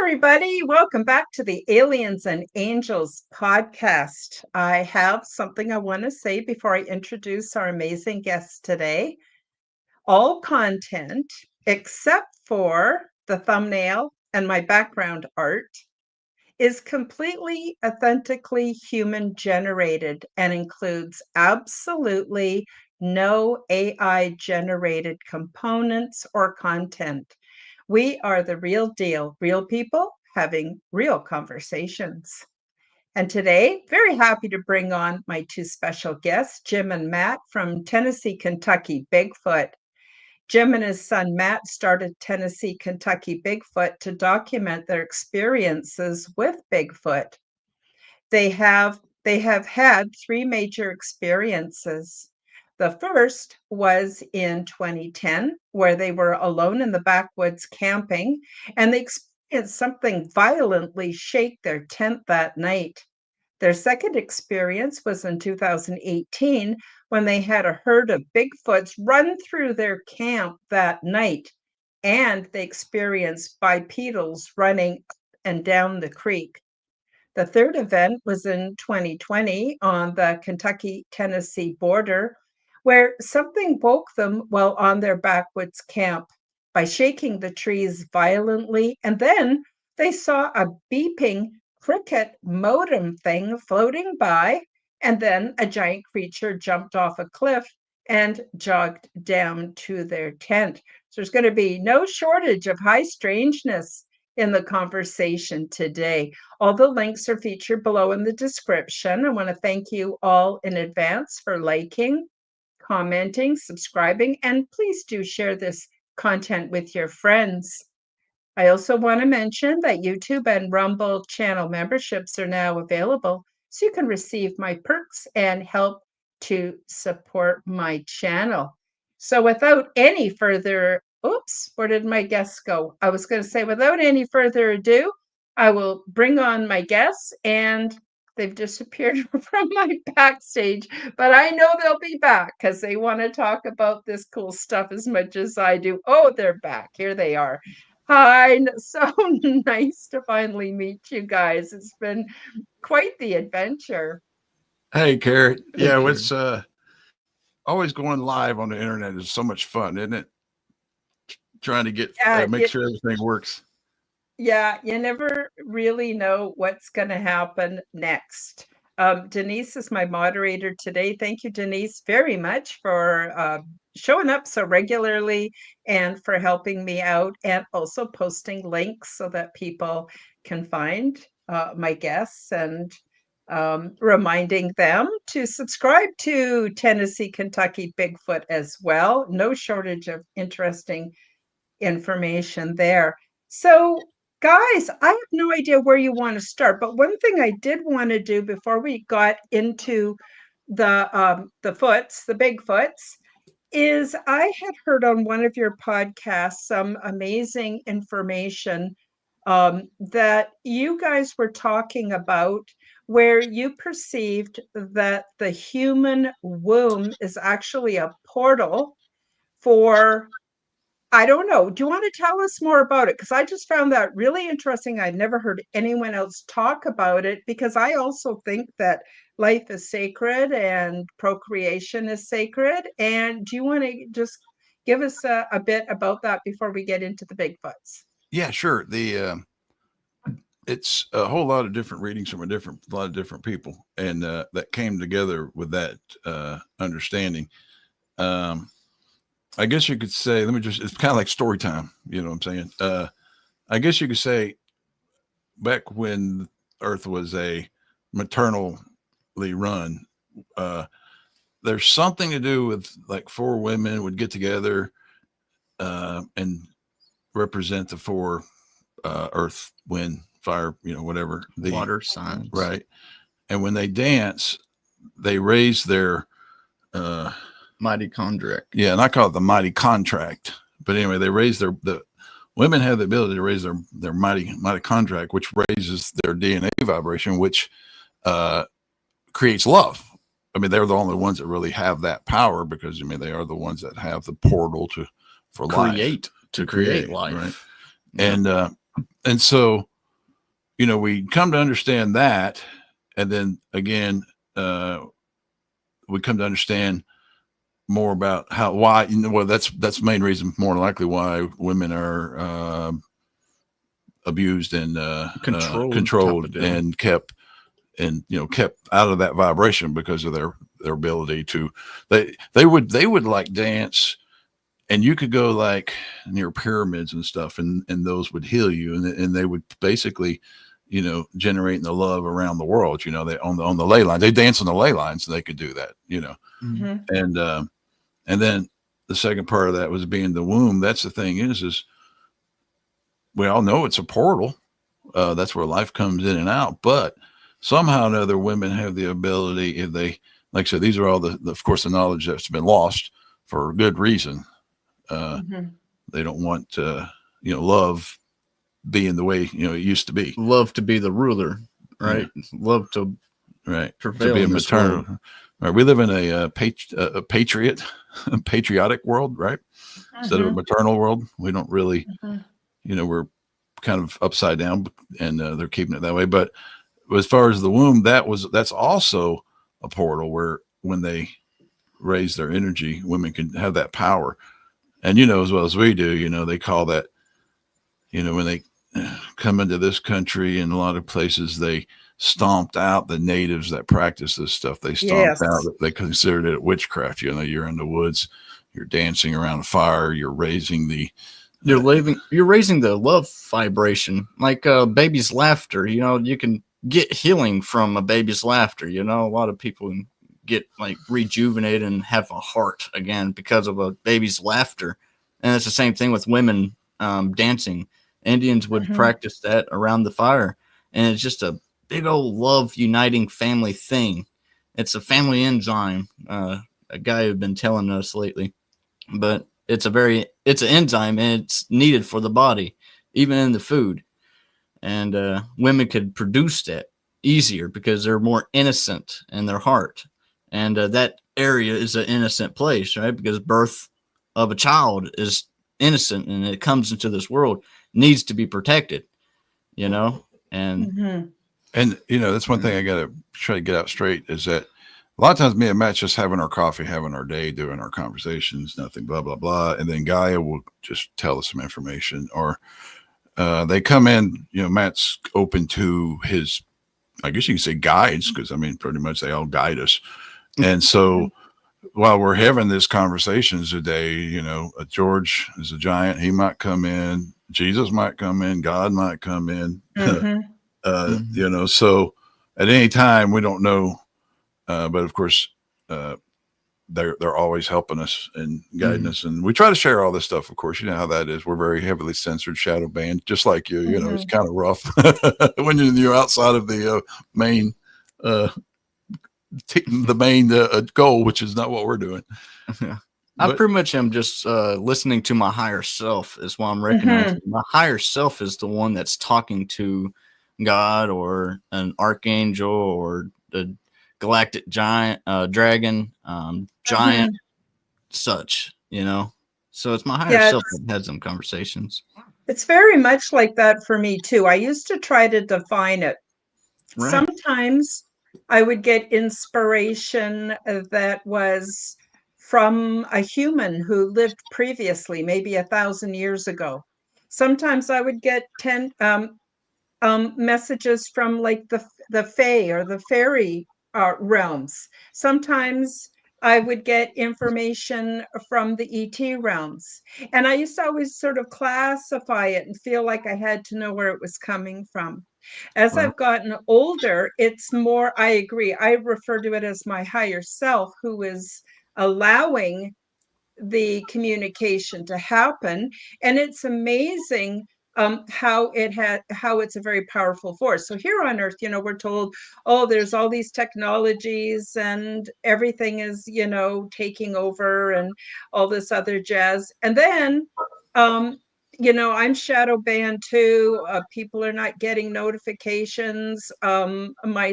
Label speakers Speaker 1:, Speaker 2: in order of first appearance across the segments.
Speaker 1: Everybody, welcome back to the Aliens and Angels podcast. I have something I want to say before I introduce our amazing guests today. All content, except for the thumbnail and my background art, is completely authentically human generated and includes absolutely no AI generated components or content. We are the real deal, real people having real conversations. And today, very happy to bring on my two special guests, Jim and Matt from Tennessee, Kentucky, Bigfoot. Jim and his son Matt started Tennessee, Kentucky Bigfoot to document their experiences with Bigfoot. They have had three major experiences. The first was in 2010, where they were alone in the backwoods camping, and they experienced something violently shake their tent that night. Their second experience was in 2018 when they had a herd of Bigfoots run through their camp that night, and they experienced bipedals running up and down the creek. The third event was in 2020 on the Kentucky-Tennessee border, where something woke them while on their backwoods camp by shaking the trees violently, and then they saw a beeping cricket modem thing floating by, and then a giant creature jumped off a cliff and jogged down to their tent. So there's going to be no shortage of high strangeness in the conversation today. All the links are featured below in the description. I want to thank you all in advance for liking, commenting, subscribing, and please do share this content with your friends. I also want to mention that YouTube and Rumble channel memberships are now available, so you can receive my perks and help to support my channel. So without any further, oops, where did my guests go? I was going to say, without any further ado, I will bring on my guests, and they've disappeared from my backstage, but I know they'll be back because they want to talk about this cool stuff as much as I do. Oh, they're back. Here they are. Hi, so nice to finally meet you guys. It's been quite the adventure.
Speaker 2: Hey, Karen. Yeah, it's always going live on the internet is so much fun, isn't it? Trying to get make sure everything works.
Speaker 1: Yeah, you never really know what's going to happen next. Denise is my moderator today. Thank you, Denise, very much for showing up so regularly and for helping me out, and also posting links so that people can find my guests, and reminding them to subscribe to Tennessee, Kentucky Bigfoot as well. No shortage of interesting information there. So guys, I have no idea where you want to start, but one thing I did want to do before we got into the Bigfoots, is I had heard on one of your podcasts some amazing information that you guys were talking about, where you perceived that the human womb is actually a portal for, I don't know. Do you want to tell us more about it? Because I just found that really interesting. I'd never heard anyone else talk about it, because I also think that life is sacred and procreation is sacred. And do you want to just give us a bit about that before we get into the Bigfoots?
Speaker 2: Yeah, sure. It's a whole lot of different readings from a lot of different people, and that came together with that understanding. I guess you could say, it's kind of like story time. You know what I'm saying? I guess you could say back when Earth was a maternally run. There's something to do with like four women would get together and represent the four earth, wind, fire, whatever the
Speaker 3: water signs.
Speaker 2: Right. And when they dance, they raise their
Speaker 3: mighty contract.
Speaker 2: Yeah, and I call it the mighty contract. But anyway, they raise the women have the ability to raise their mighty contract, which raises their DNA vibration, which creates love. I mean, they're the only ones that really have that power because they are the ones that have the portal for life.
Speaker 3: To create life.
Speaker 2: Right? Yeah. And so, we come to understand that, and then again, we come to understand more about why that's the main reason, more than likely, why women are abused and controlled and kept out of that vibration because of their ability to they would like dance, and you could go like near pyramids and stuff, and those would heal you, and they would basically generating the love around the world. They on the ley lines, they dance on the ley lines, and they could do that.
Speaker 1: Mm-hmm.
Speaker 2: And then the second part of that was being the womb. That's the thing is we all know it's a portal. That's where life comes in and out. But somehow or another, women have the ability, if they, like I said, these are all of course, the knowledge that's been lost for good reason. They don't want, love being the way, it used to be.
Speaker 3: Love to be the ruler, right? Yeah. Love to prevail, to be a maternal.
Speaker 2: Right. We live in a patriotic world, right? Instead of a maternal world. We don't really, we're kind of upside down, and they're keeping it that way. But as far as the womb, that's also a portal where when they raise their energy, women can have that power. And as well as we do, they call that, when they come into this country, in a lot of places they stomped out the natives that practice this stuff. They stomped out, they considered it witchcraft. You're in the woods, you're dancing around a fire, you're raising the love vibration, like a baby's laughter. You can get healing from a baby's laughter. A lot of people get like rejuvenated and have a heart again because of a baby's laughter. And it's the same thing with women dancing. Indians would practice that around the fire, and it's just a big old love uniting family thing. It's a family enzyme. A guy who's been telling us lately, but it's an enzyme, and it's needed for the body, even in the food. And women could produce that easier because they're more innocent in their heart. And that area is an innocent place, right? Because birth of a child is innocent, and it comes into this world, needs to be protected, and that's one thing I gotta try to get out straight, is that a lot of times me and Matt's just having our coffee, having our day, doing our conversations, nothing, blah blah blah, and then Gaia will just tell us some information, or they come in, Matt's open to his, I guess you can say, guides, because pretty much they all guide us. And so while we're having this conversations today, George is a giant, he might come in, Jesus might come in, God might come in, so at any time, we don't know, but of course, they're always helping us and guiding us, and we try to share all this stuff. Of course, you know how that is. We're very heavily censored, shadow banned, just like you. It's kind of rough when you're outside of the main goal, which is not what we're doing.
Speaker 3: I pretty much am just listening to my higher self is what I'm recognizing. My higher self is the one that's talking to God or an archangel or the galactic giant, dragon, giant, such, So it's my higher self that has them conversations.
Speaker 1: It's very much like that for me too. I used to try to define it. Right. Sometimes I would get inspiration that was from a human who lived previously, maybe 1,000 years ago. Sometimes I would get 10 messages from like the fae or the fairy realms. Sometimes I would get information from the ET realms. And I used to always sort of classify it and feel like I had to know where it was coming from. As
Speaker 3: Right.
Speaker 1: I've gotten older, it's more, I agree, I refer to it as my higher self who is allowing the communication to happen. And it's amazing how it's a very powerful force. So here on earth, we're told, oh, there's all these technologies and everything is, taking over and all this other jazz. And then I'm shadow banned too. People are not getting notifications. My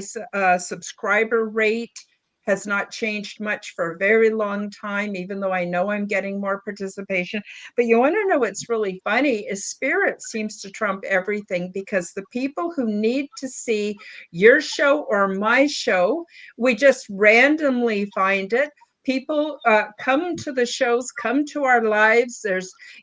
Speaker 1: subscriber rate has not changed much for a very long time, even though I know I'm getting more participation. But you want to know what's really funny is spirit seems to trump everything, because the people who need to see your show or my show, we just randomly find it. People come to the shows, come to our lives.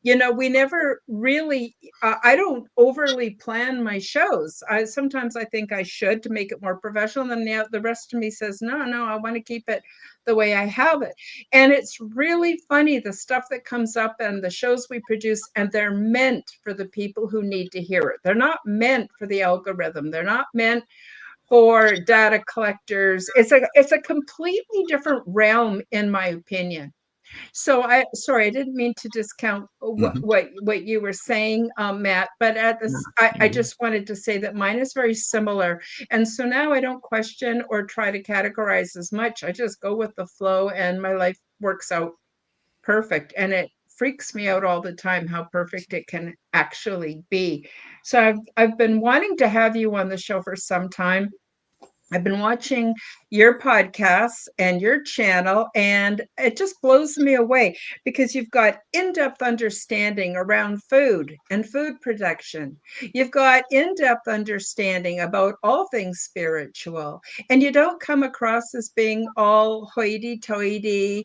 Speaker 1: We never really, I don't overly plan my shows. Sometimes I think I should to make it more professional. And then the rest of me says, no, I want to keep it the way I have it. And it's really funny, the stuff that comes up and the shows we produce, and they're meant for the people who need to hear it. They're not meant for the algorithm. They're not meant for data collectors. It's a completely different realm, in my opinion. So sorry, I didn't mean to discount
Speaker 3: Mhm.
Speaker 1: what you were saying, Matt, but I just wanted to say that mine is very similar. And so now I don't question or try to categorize as much. I just go with the flow and my life works out perfect. And it freaks me out all the time how perfect it can actually be. So I've been wanting to have you on the show for some time. I've been watching your podcasts and your channel, and it just blows me away, because you've got in-depth understanding around food and food production. You've got in-depth understanding about all things spiritual, and you don't come across as being all hoity-toity,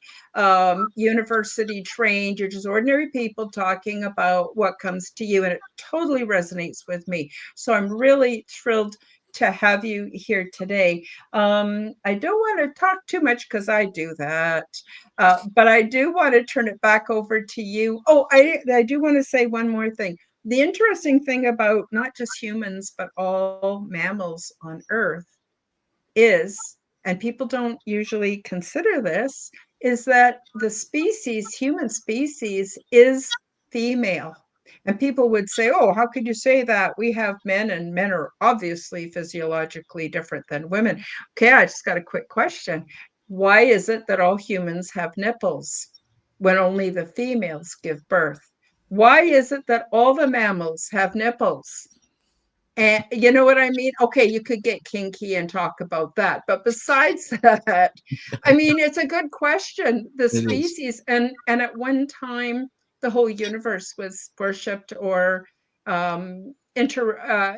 Speaker 1: university trained. You're just ordinary people talking about what comes to you, and it totally resonates with me. So I'm really thrilled to have you here today. I don't want to talk too much because I do that, but I do want to turn it back over to you. Oh, I do want to say one more thing. The interesting thing about not just humans, but all mammals on Earth is, and people don't usually consider this, is that the human species, is female. And people would say, oh, how could you say that? We have men, and men are obviously physiologically different than women. Okay, I just got a quick question. Why is it that all humans have nipples when only the females give birth? Why is it that all the mammals have nipples? And you know what I mean? Okay, you could get kinky and talk about that. But besides that, I mean, it's a good question. The
Speaker 3: It is.
Speaker 1: species, and at one time, the whole universe was worshipped or inter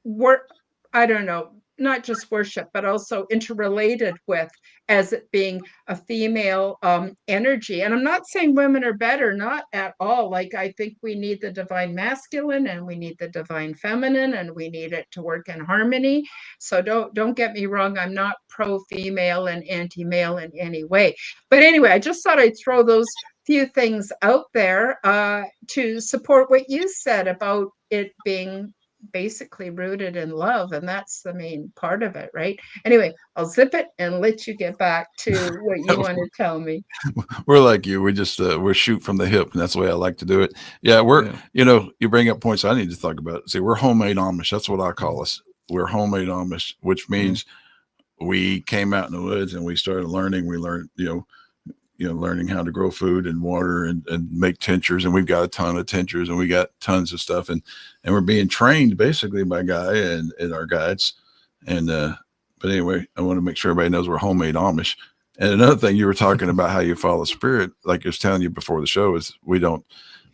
Speaker 1: work, I don't know, not just worship, but also interrelated with, as it being a female energy. And I'm not saying women are better, not at all. Like, I think we need the divine masculine and we need the divine feminine, and we need it to work in harmony. So don't get me wrong, I'm not pro female and anti male in any way. But anyway, I just thought I'd throw those few things out there to support what you said about it being basically rooted in love, and that's the main part of it, right? Anyway, I'll zip it and let you get back to what you want to tell me.
Speaker 3: We're like you. We just we're shoot from the hip, and that's the way I like to do it. Yeah, you bring up points I need to talk about. See, we're homemade Amish. That's what I call us. We're homemade Amish, which means we came out in the woods and we started learning. We learned, learning how to grow food and water and make tinctures. And we've got a ton of tinctures and we got tons of stuff. And we're being trained basically by Guy and our guides. And, but anyway, I want to make sure everybody knows we're homemade Amish. And another thing you were talking about how you follow spirit, like I was telling you before the show, is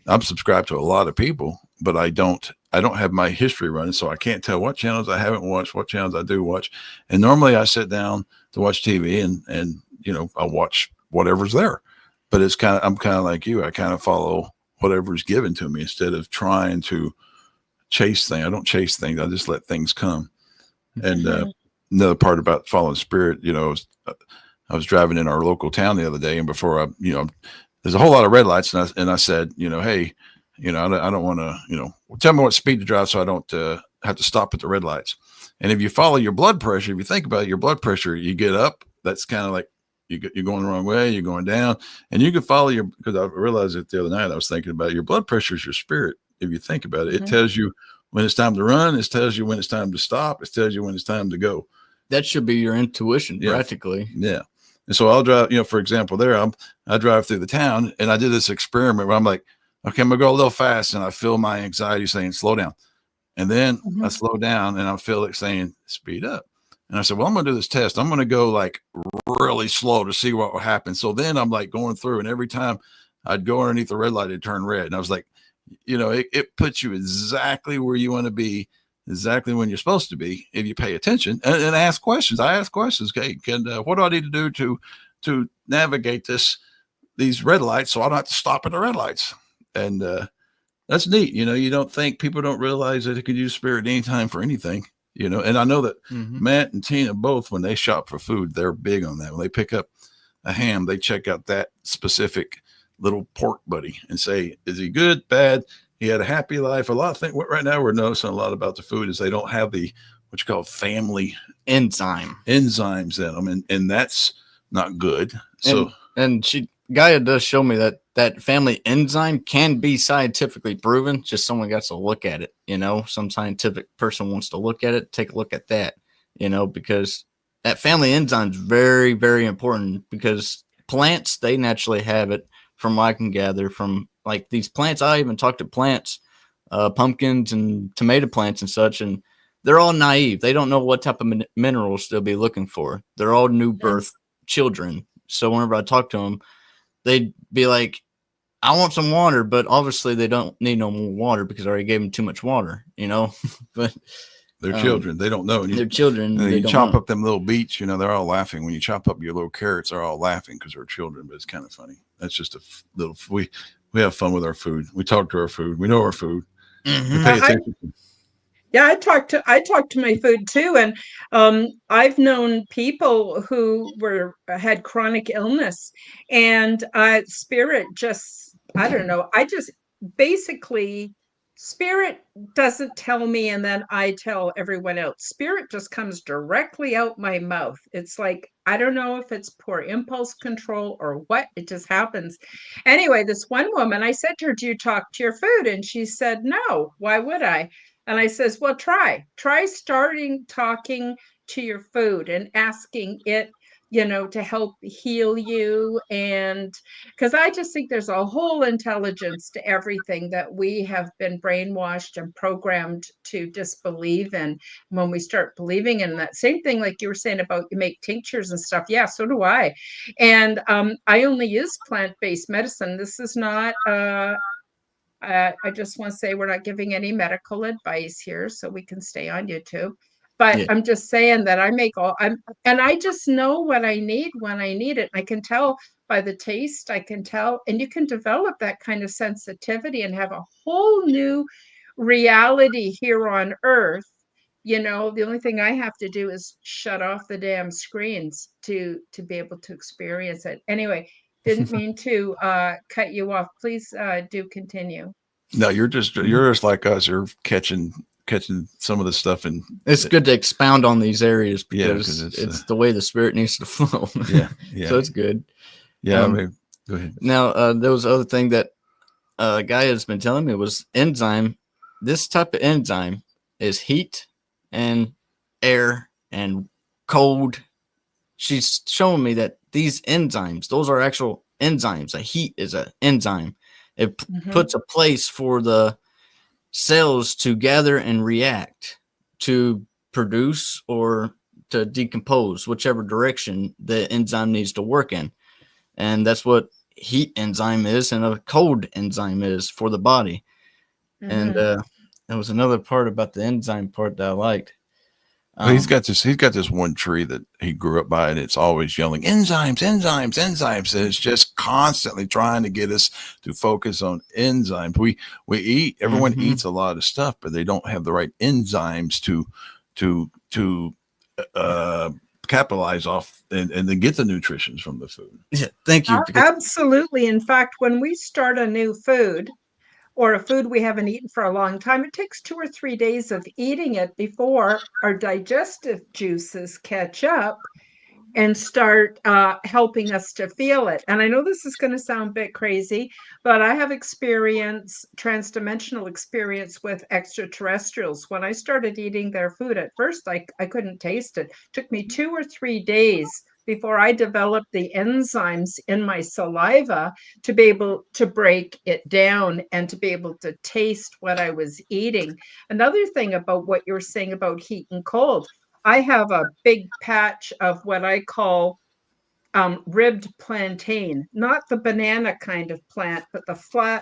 Speaker 3: I'm subscribed to a lot of people, but I don't have my history running. So I can't tell what channels I haven't watched, what channels I do watch. And normally I sit down to watch TV and I watch whatever's there, but I'm kind of like you. I kind of follow whatever's given to me instead of trying to chase things. I don't chase things. I just let things come. And another part about following spirit,
Speaker 4: I was driving in our local town the other day, and before I, there's a whole lot of red lights, and I said, hey, I don't want to, tell me what speed to drive so I don't have to stop at the red lights. And if you follow your blood pressure, if you think about your blood pressure, you get up. That's kind of like you're going the wrong way. You're going down, and you can follow because I realized it the other night. I was thinking about your blood pressure is your spirit. If you think about it, it tells you when it's time to run. It tells you when it's time to stop. It tells you when it's time to go.
Speaker 2: That should be your intuition, practically.
Speaker 4: Yeah. And so I'll drive, for example, I drive through the town, and I did this experiment where I'm like, okay, I'm gonna go a little fast, and I feel my anxiety saying slow down. And then I slow down, and I feel it saying speed up. And I said, well, I'm going to do this test. I'm going to go like really slow to see what will happen. So then I'm like going through, and every time I'd go underneath the red light, it'd turn red. And I was like, it puts you exactly where you want to be, exactly when you're supposed to be, if you pay attention and ask questions. I ask questions. Okay, what do I need to do to navigate these red lights so I don't have to stop at the red lights? And that's neat. People don't realize that it could use spirit anytime for anything. And I know that Matt and Tina both, when they shop for food, they're big on that. When they pick up a ham, they check out that specific little pork buddy and say, is he good, bad? He had a happy life. A lot of things right now we're noticing a lot about the food is they don't have what you call family enzymes in them. And that's not good. So,
Speaker 2: and Gaia does show me that family enzyme can be scientifically proven. Just someone got to look at it, some scientific person wants to look at it, take a look at that, because that family enzyme is very, very important because plants, they naturally have it from what I can gather from like these plants. I even talked to plants, pumpkins and tomato plants and such, and they're all naive. They don't know what type of minerals they'll be looking for. They're all new birth children. So whenever I talk to them, they'd be like, I want some water, but obviously they don't need no more water because I already gave them too much water, but
Speaker 4: they're children. They don't know.
Speaker 2: They're children.
Speaker 4: You chop up them little beets, they're all laughing. When you chop up your little carrots, they're all laughing because they're children, but it's kind of funny. That's just a little, we have fun with our food. We talk to our food. We know our food. We pay attention.
Speaker 1: I talk to my food too, and I've known people who had chronic illness, and spirit just, I don't know. I just basically, spirit doesn't tell me, and then I tell everyone else. Spirit just comes directly out my mouth. It's like, I don't know if it's poor impulse control or what. It just happens. Anyway, this one woman, I said to her, do you talk to your food? And she said, no. Why would I? And I says, well, try starting talking to your food and asking it, to help heal you. And because I just think there's a whole intelligence to everything that we have been brainwashed and programmed to disbelieve in. When we start believing in that same thing, like you were saying about you make tinctures and stuff. Yeah, so do I. And I only use plant-based medicine. This is not I just want to say we're not giving any medical advice here, so we can stay on YouTube. But I'm just saying that and I just know what I need when I need it. I can tell by the taste, I can tell, and you can develop that kind of sensitivity and have a whole new reality here on Earth. The only thing I have to do is shut off the damn screens to be able to experience it. Anyway, didn't mean to cut you off. Please do continue.
Speaker 4: No, you're just like us. You're catching some of the stuff, and
Speaker 2: it's good to expound on these areas because it's the way the spirit needs to flow.
Speaker 4: Yeah.
Speaker 2: So it's good.
Speaker 4: Yeah. Go ahead.
Speaker 2: Now, there was other thing that Guy has been telling me was enzyme. This type of enzyme is heat and air and cold. She's showing me that these enzymes, those are actual enzymes. A heat is an enzyme. It puts a place for the cells to gather and react to produce or to decompose, whichever direction the enzyme needs to work in. And that's what heat enzyme is and a cold enzyme is for the body. And there was another part about the enzyme part that I liked.
Speaker 4: Well, he's got this one tree that he grew up by, and it's always yelling enzymes, enzymes, enzymes, and it's just constantly trying to get us to focus on enzymes. We eat, everyone eats a lot of stuff, but they don't have the right enzymes to kind capitalize off and then get the nutrition from the food.
Speaker 3: Yeah, thank you.
Speaker 1: Absolutely. In fact, when we start a new food or a food we haven't eaten for a long time, it takes 2 or 3 days of eating it before our digestive juices catch up and start helping us to feel it. And I know this is going to sound a bit crazy, but I have transdimensional experience with extraterrestrials. When I started eating their food, at first I couldn't taste it. It took me 2 or 3 days before I developed the enzymes in my saliva to be able to break it down and to be able to taste what I was eating. Another thing about what you're saying about heat and cold, I have a big patch of what I call ribbed plantain, not the banana kind of plant, but the flat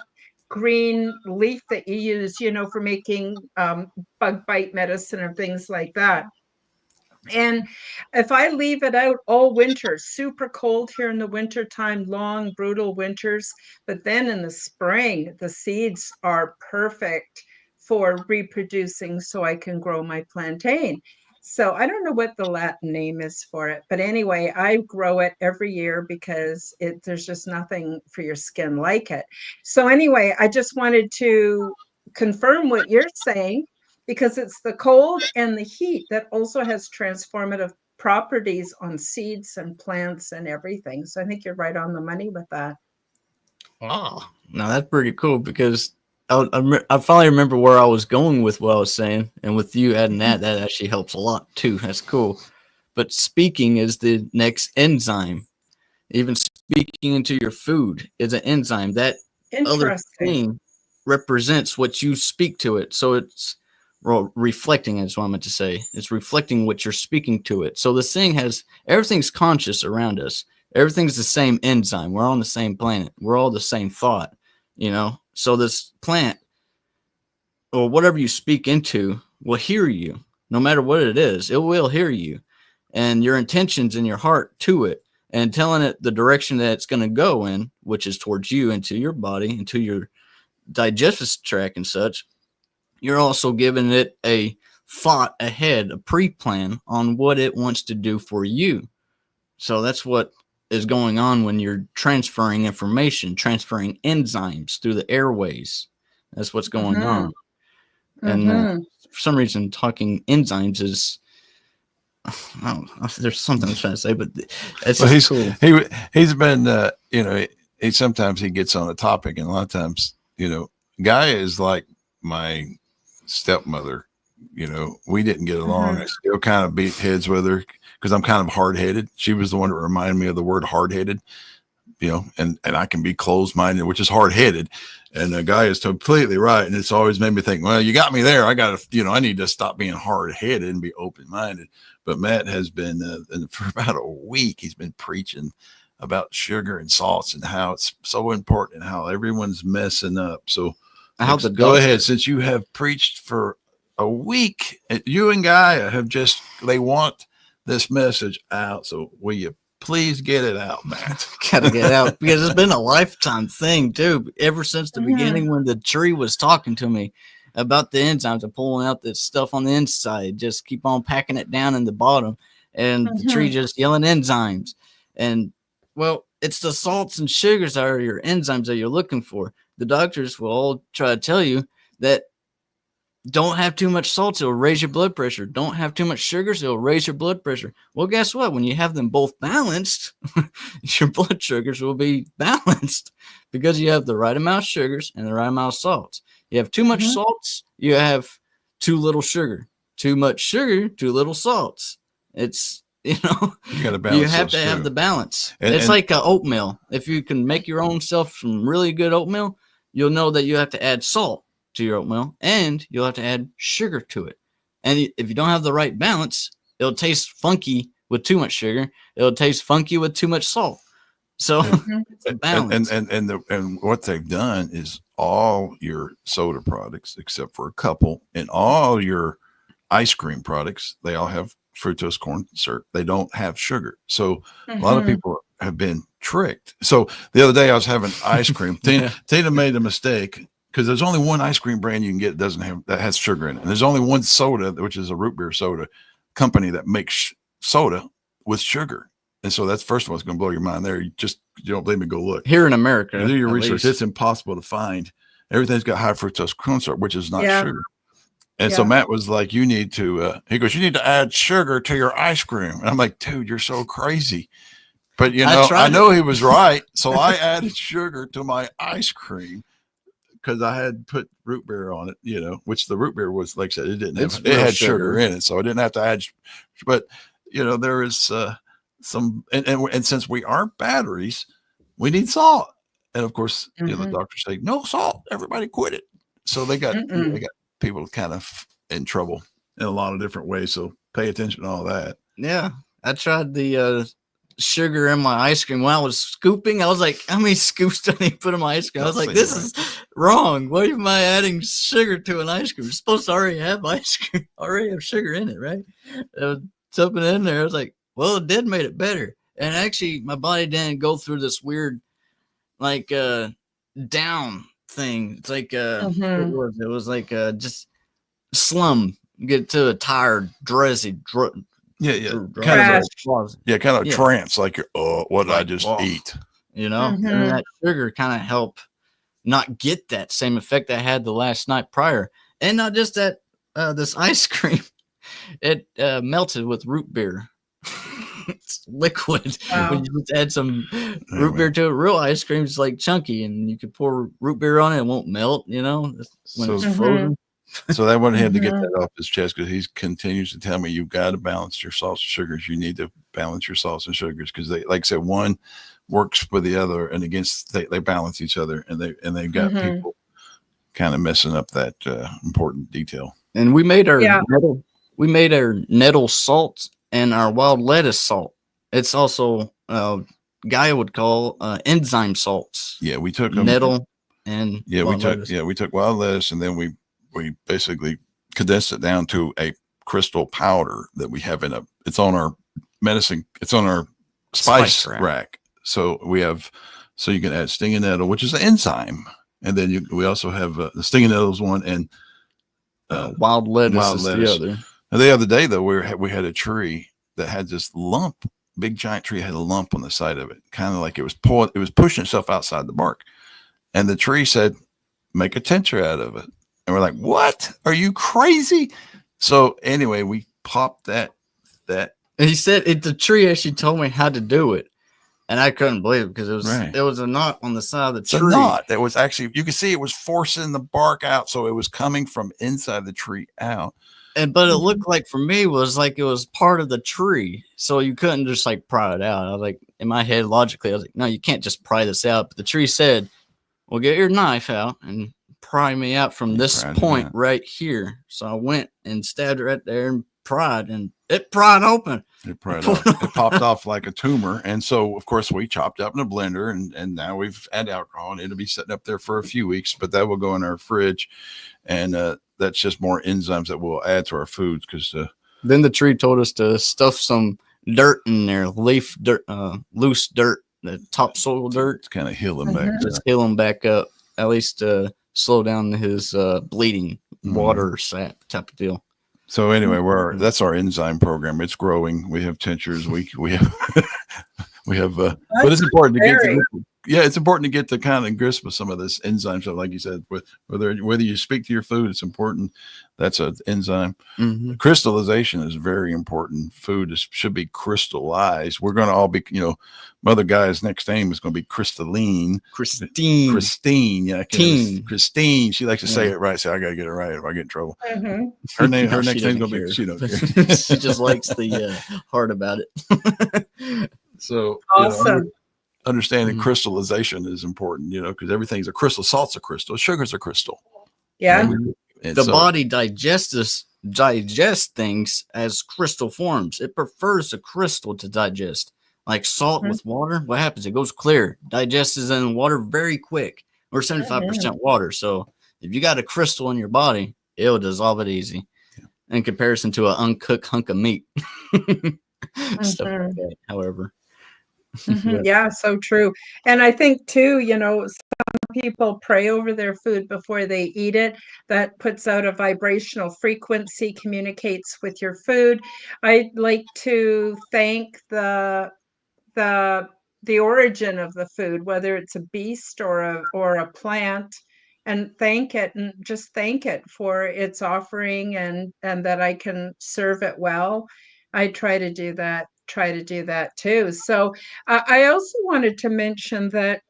Speaker 1: green leaf that you use, for making bug bite medicine and things like that. And if I leave it out all winter, super cold here in the winter time, long, brutal winters, but then in the spring, the seeds are perfect for reproducing so I can grow my plantain. So I don't know what the Latin name is for it, but anyway, I grow it every year because there's just nothing for your skin like it. So anyway, I just wanted to confirm what you're saying, because it's the cold and the heat that also has transformative properties on seeds and plants and everything. So I think you're right on the money with that.
Speaker 3: Oh, no, that's pretty cool, because I finally remember where I was going with what I was saying, and with you adding that actually helps a lot too. That's cool. But speaking is the next enzyme. Even speaking into your food is an enzyme. That other thing represents what you speak to it. So it's reflecting, is what I meant to say. It's reflecting what you're speaking to it. So this thing everything's conscious around us. Everything's the same enzyme. We're on the same planet. We're all the same thought, So this plant, or whatever you speak into, will hear you. No matter what it is, it will hear you. And your intentions in your heart to it, and telling it the direction that it's going to go in, which is towards you, into your body, into your digestive tract and such. You're also giving it a thought ahead, a pre-plan on what it wants to do for you. So that's what is going on when you're transferring information, transferring enzymes through the airways. That's what's going on. And for some reason, talking enzymes is, I don't know, there's something I was trying to say, but it's cool.
Speaker 4: He's been, he sometimes he gets on a topic, and a lot of times, Gaia is like my stepmother. We didn't get along. I still kind of beat heads with her because I'm kind of hard-headed. She was the one that reminded me of the word hard-headed, and I can be closed-minded, which is hard-headed. And the guy is completely right. And it's always made me think, well, you got me there. I got to, I need to stop being hard-headed and be open-minded. But Matt has been, for about a week, he's been preaching about sugar and salts and how it's so important and how everyone's messing up. So go ahead. Since you have preached for a week, you and Gaia they want this message out. So will you please get it out, Matt?
Speaker 3: Gotta get it out, because it's been a lifetime thing too. Ever since the beginning, when the tree was talking to me about the enzymes and pulling out the stuff on the inside, just keep on packing it down in the bottom, and the tree just yelling enzymes. And well, it's the salts and sugars that are your enzymes that you're looking for. The doctors will all try to tell you that don't have too much salts, it'll raise your blood pressure. Don't have too much sugars, it'll raise your blood pressure. Well, guess what? When you have them both balanced, your blood sugars will be balanced, because you have the right amount of sugars and the right amount of salts. You have too much salts, you have too little sugar. Too much sugar, too little salts. It's, you
Speaker 4: gotta balance.
Speaker 3: You have to have the balance. It's like oatmeal. If you can make your own self some really good oatmeal, you'll know that you have to add salt to your oatmeal, and you'll have to add sugar to it. And if you don't have the right balance, it'll taste funky with too much sugar. It'll taste funky with too much salt. So it's a balance.
Speaker 4: And what they've done is all your soda products, except for a couple, and all your ice cream products, they all have fructose corn syrup. They don't have sugar. So a lot of people have been tricked. So the other day I was having ice cream. Tina made a mistake, because there's only one ice cream brand you can get that has sugar in it. And there's only one soda, which is a root beer soda company, that makes soda with sugar. And so that's first of all, it's going to blow your mind there. You don't believe me, go look.
Speaker 3: Here in America,
Speaker 4: do your
Speaker 3: at
Speaker 4: research.
Speaker 3: least.
Speaker 4: It's impossible to find. Everything's got high fructose corn syrup, which is not
Speaker 1: Yeah.
Speaker 4: sugar. And
Speaker 1: Yeah.
Speaker 4: so Matt was like, you need to, he goes, you need to add sugar to your ice cream. And I'm like, dude, you're so crazy. But, you know, I know he was right. So I added sugar to my ice cream because I had put root beer on it, you know, which the root beer was, like I said, it had sugar in it. So I didn't have to add, but, you know, there is some, and since we aren't batteries, we need salt. And of course, you know, the doctors say, no salt, everybody quit it. So they got people kind of in trouble in a lot of different ways. So pay attention to all that.
Speaker 3: Yeah. I tried the sugar in my ice cream when I was scooping. I was like, how many scoops do I need to put in my ice cream? I was like, this is wrong. Why am I adding sugar to an ice cream? It's supposed to already have ice cream, already have sugar in it, right? Something in there. I was like, well, it did make it better. And actually, my body didn't go through this weird, like, down thing. It's like, what was it? It was like just slum. Get to a tired, dressy,
Speaker 4: kind of
Speaker 1: Yeah.
Speaker 4: trance, like, what did I just eat?
Speaker 3: You know, and that sugar kind of help not get that same effect I had the last night prior. And not just that, this ice cream, it melted with root beer. It's liquid.
Speaker 1: Wow.
Speaker 3: When you just add some root beer to it, real ice cream is like chunky, and you can pour root beer on it, it won't melt, you know, when it's frozen.
Speaker 4: So I wanted him to get that off his chest because he continues to tell me you've got to balance your salts and sugars. You need to balance your salts and sugars because they, like I said, one works with the other and against they balance each other, and they've got people kind of messing up that important detail.
Speaker 3: And we made our nettle salt and our wild lettuce salt. It's also Gaia would call enzyme salts.
Speaker 4: Yeah, we took them,
Speaker 3: nettle and
Speaker 4: we took wild lettuce, and then we basically condensed it down to a crystal powder that we have it's on our medicine, it's on our spice rack. So you can add stinging nettle, which is an enzyme, and then we also have the stinging nettle is one, and
Speaker 3: wild lettuce is the other.
Speaker 4: And the other day though, we had a tree that had this lump, big giant tree had a lump on the side of it, kind of like it was pushing itself outside the bark, and the tree said, make a tincture out of it. And we're like, what? Are you crazy? So anyway, we popped that.
Speaker 3: And he said the tree actually told me how to do it. And I couldn't believe it because it was a knot on the side of the tree.
Speaker 4: It's a knot that was actually, you could see it was forcing the bark out. So it was coming from inside the tree out.
Speaker 3: But it looked like for me was like it was part of the tree. So you couldn't just like pry it out. I was like, in my head, logically, I was like, no, you can't just pry this out. But the tree said, well, get your knife out and pry me out from this point right here. So I went and stabbed it right there and pried, and it pried open.
Speaker 4: It popped off like a tumor. And so, of course, we chopped up in a blender, and now we've added alcohol, and it'll be sitting up there for a few weeks, but that will go in our fridge. And that's just more enzymes that we'll add to our foods. Because
Speaker 3: then the tree told us to stuff some dirt in there, leaf dirt, loose dirt, the topsoil dirt.
Speaker 4: Kind of heal him back.
Speaker 3: Just heal him back up, at least slow down his bleeding, water sap type of deal.
Speaker 4: So anyway, that's our enzyme program. It's growing. We have tinctures. We have but it's important to it's important to get the kind of grasp of some of this enzyme stuff, like you said. Whether you speak to your food, it's important. That's an enzyme. Crystallization is very important. Food should be crystallized. We're going to all be, Mother Guy's next name is going to be Crystalline. Christine. Yeah, Christine. She likes to say it right. So I got to get it right if I get in trouble. Her next name is going to be. She don't care.
Speaker 3: She just likes the heart about it.
Speaker 4: So
Speaker 1: awesome.
Speaker 4: Understanding crystallization is important, because everything's a crystal. Salt's a crystal. Sugar's a crystal.
Speaker 1: Yeah.
Speaker 3: And the body digests things as crystal forms. It prefers a crystal to digest. Like salt with water, what happens? It goes clear. Digests in water very quick. We're 75% water. So if you got a crystal in your body, it'll dissolve it easy. In comparison to an uncooked hunk of meat. Stuff like that, however.
Speaker 1: Yeah, so true. And I think too, people pray over their food before they eat it. That puts out a vibrational frequency, communicates with your food. I like to thank the the origin of the food, whether it's a beast or a plant, and thank it, and just thank it for its offering, and that I can serve it well. I try to do that too. So I also wanted to mention that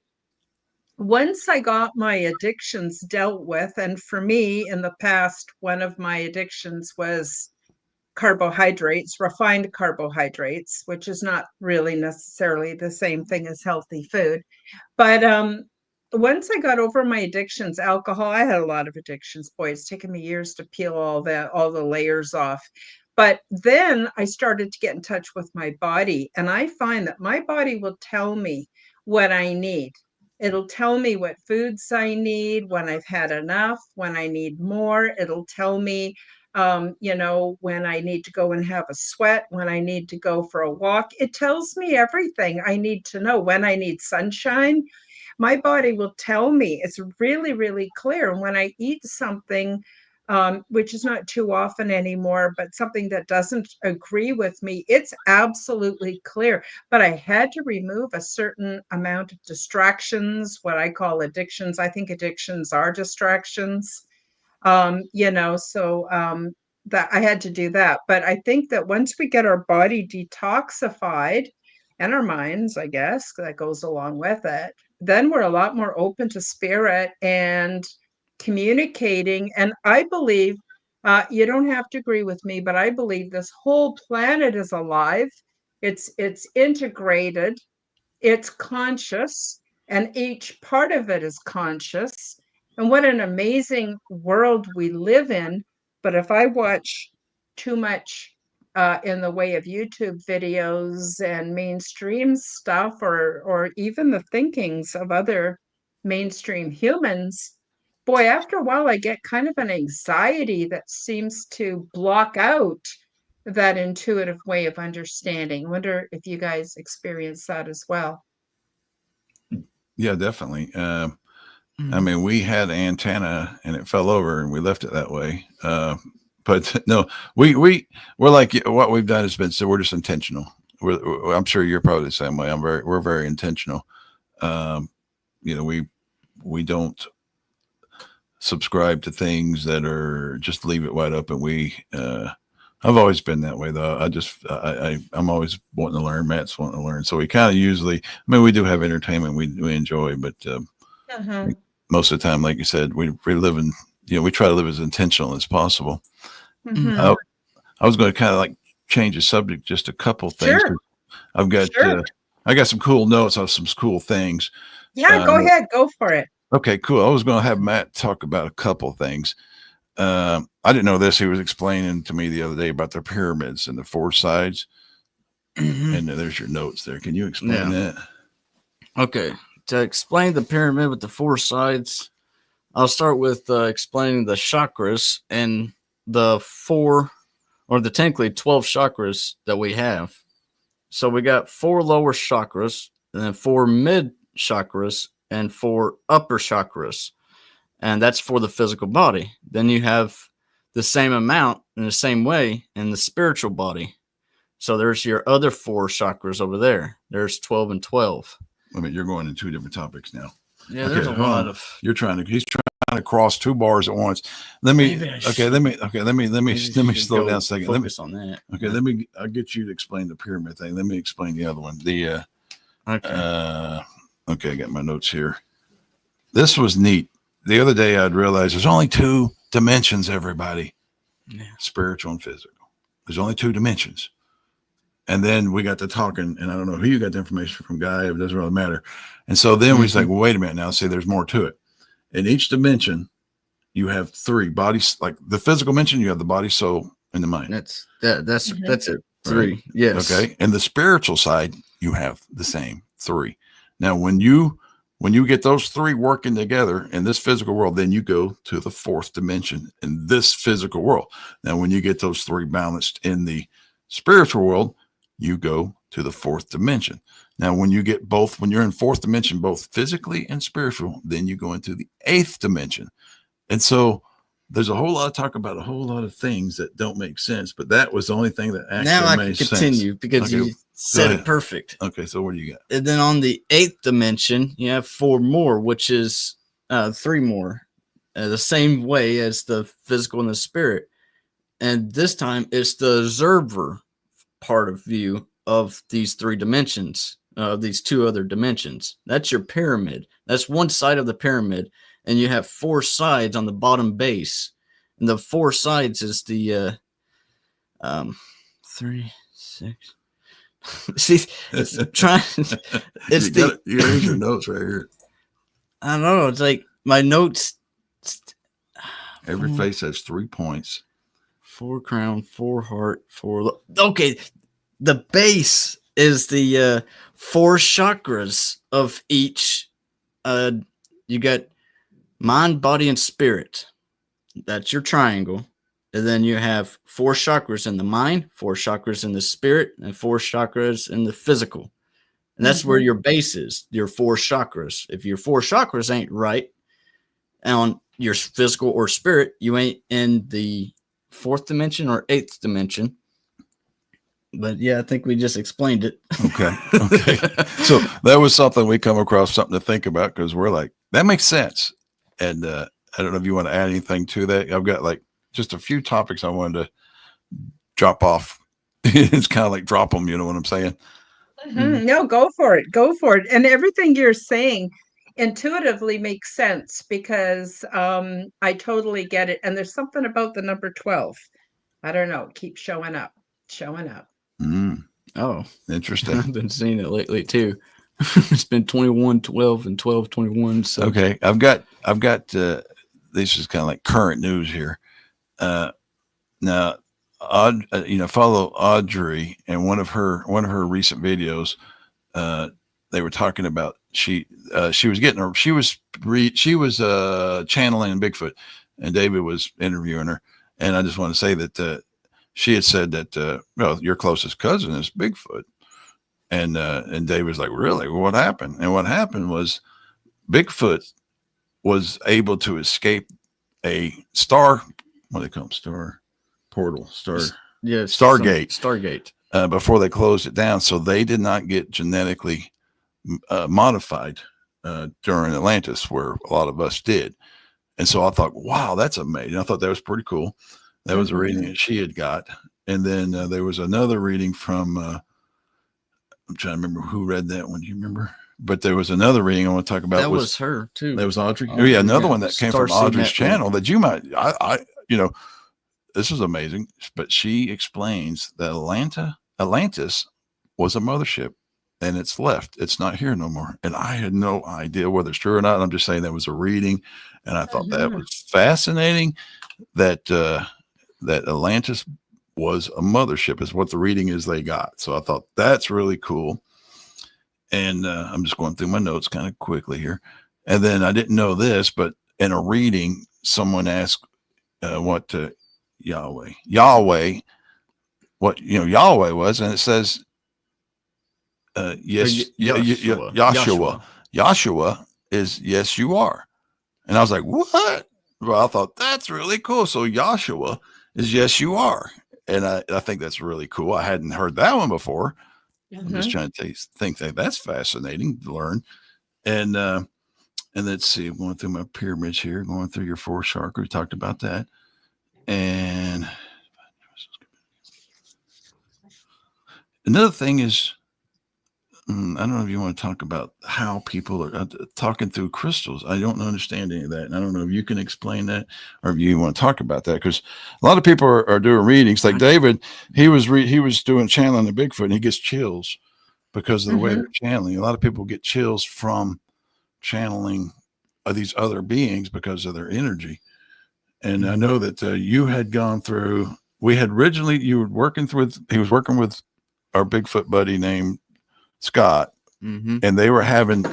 Speaker 1: once I got my addictions dealt with, and for me in the past, one of my addictions was carbohydrates, refined carbohydrates, which is not really necessarily the same thing as healthy food. But once I got over my addictions, alcohol, I had a lot of addictions. Boy, it's taken me years to peel all the layers off. But then I started to get in touch with my body, and I find that my body will tell me what I need. It'll tell me what foods I need, when I've had enough, when I need more. It'll tell me, when I need to go and have a sweat, when I need to go for a walk. It tells me everything I need to know. When I need sunshine, my body will tell me. It's really, really clear. And when I eat something, which is not too often anymore, but something that doesn't agree with me, it's absolutely clear. But I had to remove a certain amount of distractions, what I call addictions. I think addictions are distractions. That I had to do that. But I think that once we get our body detoxified, and our minds, I guess, that goes along with it, then we're a lot more open to spirit and communicating. And I believe, you don't have to agree with me, but I believe this whole planet is alive. It's integrated, it's conscious, and each part of it is conscious. And what an amazing world we live in. But if I watch too much in the way of YouTube videos and mainstream stuff, or even the thinkings of other mainstream humans, boy, after a while I get kind of an anxiety that seems to block out that intuitive way of understanding. I wonder if you guys experience that as well.
Speaker 4: Yeah, definitely. I mean, we had an antenna and it fell over and we left it that way. But no, we're like, what we've done has been, so we're just intentional. I'm sure you're probably the same way. We're very intentional. We don't subscribe to things that are just leave it wide open. I've always been that way though. I'm always wanting to learn. Matt's wanting to learn. So we kind of usually, we do have entertainment we enjoy, but most of the time, like you said, we live in, we try to live as intentional as possible. I was going to kind of like change the subject just a couple things.
Speaker 1: Sure.
Speaker 4: I've got, I got some cool notes on some cool things.
Speaker 1: Yeah, go ahead. Go for it.
Speaker 4: Okay, cool. I was going to have Matt talk about a couple things. I didn't know this. He was explaining to me the other day about the pyramids and the four sides. And there's your notes there. Can you explain that? Okay.
Speaker 2: To explain the pyramid with the four sides, I'll start with explaining the chakras and the technically 12 chakras that we have. So we got 4 lower chakras, and then 4 mid chakras, and 4 upper chakras. And that's for the physical body. Then you have the same amount in the same way in the spiritual body. So there's your other 4 chakras over there. There's 12 and 12.
Speaker 4: You're going in 2 different topics now.
Speaker 2: Yeah, there's a lot of.
Speaker 4: He's trying to cross 2 bars at once. Let me slow down a second.
Speaker 2: Focus on that.
Speaker 4: Okay, I'll get you to explain the pyramid thing. Let me explain the other one. Okay, I got my notes here. This was neat. The other day I'd realized there's only 2 dimensions, everybody. Yeah. Spiritual and physical. There's only 2 dimensions. And then we got to talking, and I don't know who you got the information from, Guy. It doesn't really matter. And so then we was like, well, wait a minute now. See, there's more to it. In each dimension, you have 3 bodies. Like the physical dimension, you have the body, soul, and the mind.
Speaker 2: That's it. 3. Right. Yes.
Speaker 4: Okay. And the spiritual side, you have the same 3. Now, when you get those 3 working together in this physical world, then you go to the 4th dimension in this physical world. Now, when you get those 3 balanced in the spiritual world, you go to the fourth dimension. Now, when you get both, when you're in fourth dimension, both physically and spiritual, then you go into the eighth dimension. And so there's a whole lot of talk about a whole lot of things that don't make sense, but that was the only thing that actually
Speaker 3: now I
Speaker 4: made
Speaker 3: can continue
Speaker 4: sense.
Speaker 3: because you said it perfect.
Speaker 4: Okay, so what do you got?
Speaker 3: And then on the eighth dimension, you have 4 more, which is 3 more, the same way as the physical and the spirit. And this time it's the observer part of view of these 3 dimensions, these 2 other dimensions. That's your pyramid. That's one side of the pyramid. And you have 4 sides on the bottom base. And the 4 sides is the 3, 6. See, it's trying. It's
Speaker 4: you got your notes right here.
Speaker 3: I don't know. It's like my notes.
Speaker 4: Every face has 3 points.
Speaker 3: 4 crown, 4 heart, 4. Okay, the base is the 4 chakras of each. You got mind, body, and spirit. That's your triangle. And then you have 4 chakras in the mind, 4 chakras in the spirit, and 4 chakras in the physical. And that's where your base is, your 4 chakras. If your 4 chakras ain't right on your physical or spirit, you ain't in the 4th dimension or 8th dimension. But yeah, I think we just explained it.
Speaker 4: Okay. So that was something we come across, something to think about, because we're like, that makes sense. And I don't know if you want to add anything to that. I've got like just a few topics I wanted to drop off. It's kind of like drop them, you know what I'm saying?
Speaker 1: No, go for it. Go for it. And everything you're saying intuitively makes sense because I totally get it. And there's something about the number 12. I don't know. Keep showing up.
Speaker 3: Oh,
Speaker 4: interesting.
Speaker 3: I've been seeing it lately too. It's been 21, 12, and 12, 21. So
Speaker 4: okay, I've got this is kind of like current news here. Now, follow Audrey, and one of her recent videos. They were talking about she was channeling Bigfoot, and David was interviewing her, and I just want to say that she had said that your closest cousin is Bigfoot, and David was like, really? Well, what happened? And what happened was Bigfoot was able to escape a star. What do they call them? Star portal. Stargate. Before they closed it down, so they did not get genetically modified during Atlantis, where a lot of us did. And so I thought, wow, that's amazing. I thought that was pretty cool. That was a reading that she had got. And then there was another reading from, I'm trying to remember who read that one. Do you remember? But there was another reading I want to talk about.
Speaker 3: That was her too.
Speaker 4: That was Audrey. Oh yeah, another one that came from Audrey's channel that you might, this is amazing. But she explains that Atlantis was a mothership, and it's left. It's not here no more. And I had no idea whether it's true or not. I'm just saying that was a reading, and I thought that was fascinating. That Atlantis was a mothership is what the reading is they got. So I thought that's really cool. And I'm just going through my notes kind of quickly here. And then I didn't know this, but in a reading, someone asked what Yahweh, what Yahweh was, and it says yes, Yahshua is yes, you are. And I was like, what? Well, I thought that's really cool. So Yahshua is yes, you are. And I think that's really cool. I hadn't heard that one before. I'm just trying to think that that's fascinating to learn. And let's see, I'm going through my pyramids here, going through your 4 chakras. We talked about that. And another thing is, I don't know if you want to talk about how people are talking through crystals. I don't understand any of that. And I don't know if you can explain that or if you want to talk about that, because a lot of people are doing readings. Like David, he was doing channeling the Bigfoot, and he gets chills because of the way they're channeling. A lot of people get chills from channeling these other beings because of their energy. And I know that you had gone through, he was working with our Bigfoot buddy named Scott, and he was having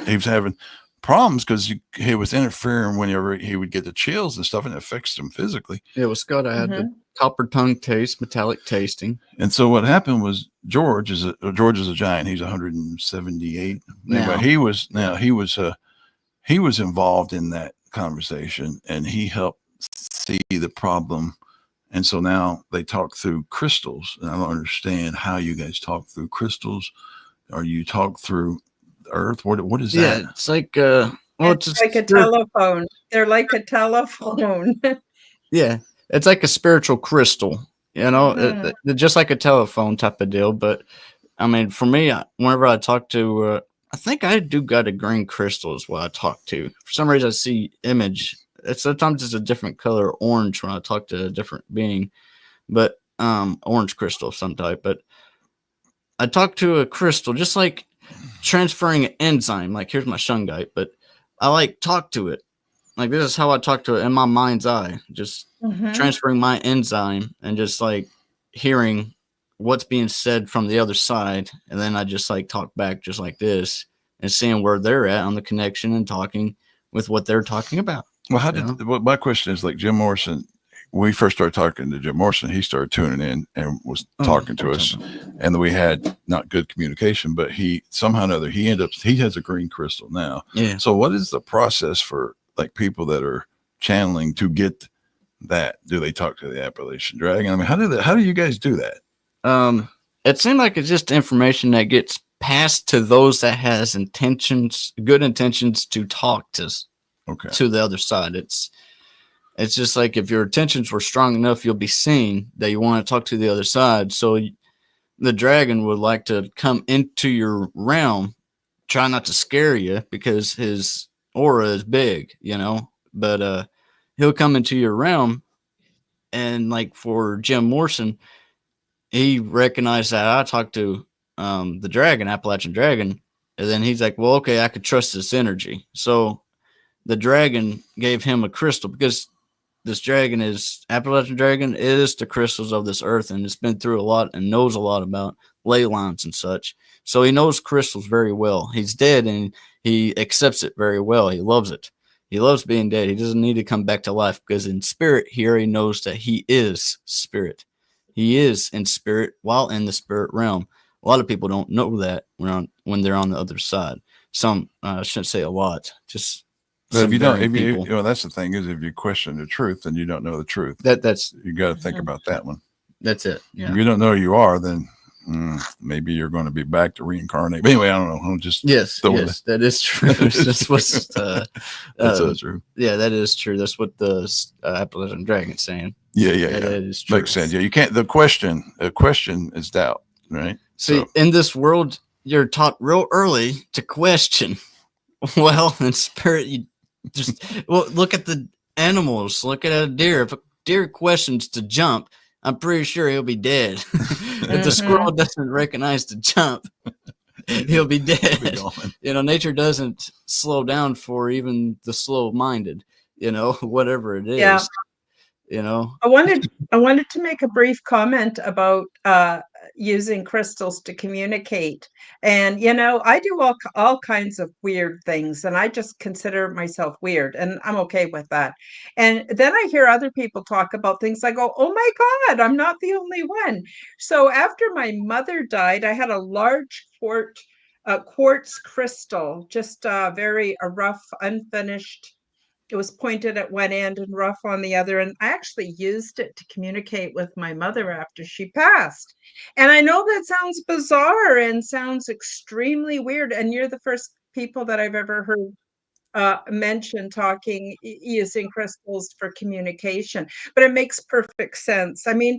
Speaker 4: problems because he was interfering whenever he would get the chills and stuff, and it affects him physically.
Speaker 3: Yeah, well, Scott, I had the copper tongue taste, metallic tasting.
Speaker 4: And so what happened was George is a giant. He's 178. Anyway, he was involved in that conversation, and he helped see the problem. And so now they talk through crystals, and I don't understand how you guys talk through crystals, or you talk through the earth. What is that?
Speaker 3: Yeah, it's like
Speaker 1: it's like a telephone. They're like a telephone.
Speaker 3: Yeah, it's like a spiritual crystal, you know, just like a telephone type of deal. But I mean, for me, whenever I talk to, I think I do got a green crystal is what I talk to. For some reason, I see image. Sometimes it's a different color, orange, when I talk to a different being, but orange crystal of some type. But I talk to a crystal, just like transferring an enzyme. Like, here's my shungite, but I like talk to it. Like, this is how I talk to it in my mind's eye, just transferring my enzyme and just like hearing what's being said from the other side. And then I just like talk back just like this and seeing where they're at on the connection and talking with what they're talking about.
Speaker 4: Well, my question is, like, Jim Morrison, when we first started talking to Jim Morrison, he started tuning in and was talking to us, and then we had not good communication, but he somehow or another, he has a green crystal now.
Speaker 3: Yeah.
Speaker 4: So what is the process for like people that are channeling to get that? Do they talk to the Appalachian Dragon? I mean, how do you guys do that?
Speaker 3: It seemed like it's just information that gets passed to those that has good intentions to talk to the other side. It's just like, if your intentions were strong enough, you'll be seeing that you want to talk to the other side. So the dragon would like to come into your realm, try not to scare you because his aura is big, you know, but he'll come into your realm. And like for Jim Morrison, he recognized that I talked to the dragon, Appalachian Dragon, and then he's like, well, okay, I could trust this energy. So the dragon gave him a crystal, because this dragon is Appalachian Dragon. It is the crystals of this earth, and it's been through a lot and knows a lot about ley lines and such. So he knows crystals very well. He's dead and he accepts it very well. He loves it. He loves being dead. He doesn't need to come back to life, because in spirit, he already knows that he is spirit. He is in spirit while in the spirit realm. A lot of people don't know that when they're on the other side. Some, I shouldn't say a lot, just.
Speaker 4: But if you don't, that's the thing, is if you question the truth, then you don't know the truth.
Speaker 3: That's
Speaker 4: you got to think about that one.
Speaker 3: That's it. Yeah.
Speaker 4: If you don't know who you are, then maybe you're going to be back to reincarnate. But anyway, I don't know. I'm just
Speaker 3: that is true. That's what's
Speaker 4: that's so true.
Speaker 3: Yeah, that is true. That's what the Appalachian Dragon's saying.
Speaker 4: Yeah.
Speaker 3: That is true.
Speaker 4: Makes sense. Yeah, you can't. The question is doubt, right?
Speaker 3: See, in this world, you're taught real early to question. Well, in spirit, you just look at the animals. Look at a deer. If a deer questions to jump, I'm pretty sure he'll be dead. If the squirrel doesn't recognize to jump, he'll be dead. You know, nature doesn't slow down for even the slow-minded. You know, whatever it is.
Speaker 1: Yeah.
Speaker 3: You know,
Speaker 1: I wanted to make a brief comment about using crystals to communicate. And, you know, I do all kinds of weird things, and I just consider myself weird, and I'm okay with that. And then I hear other people talk about things. I go, oh my God, I'm not the only one. So after my mother died, I had a large quartz crystal, just a rough, unfinished. It was pointed at one end and rough on the other. And I actually used it to communicate with my mother after she passed. And I know that sounds bizarre and sounds extremely weird. And you're the first people that I've ever heard mention using crystals for communication, but it makes perfect sense. I mean,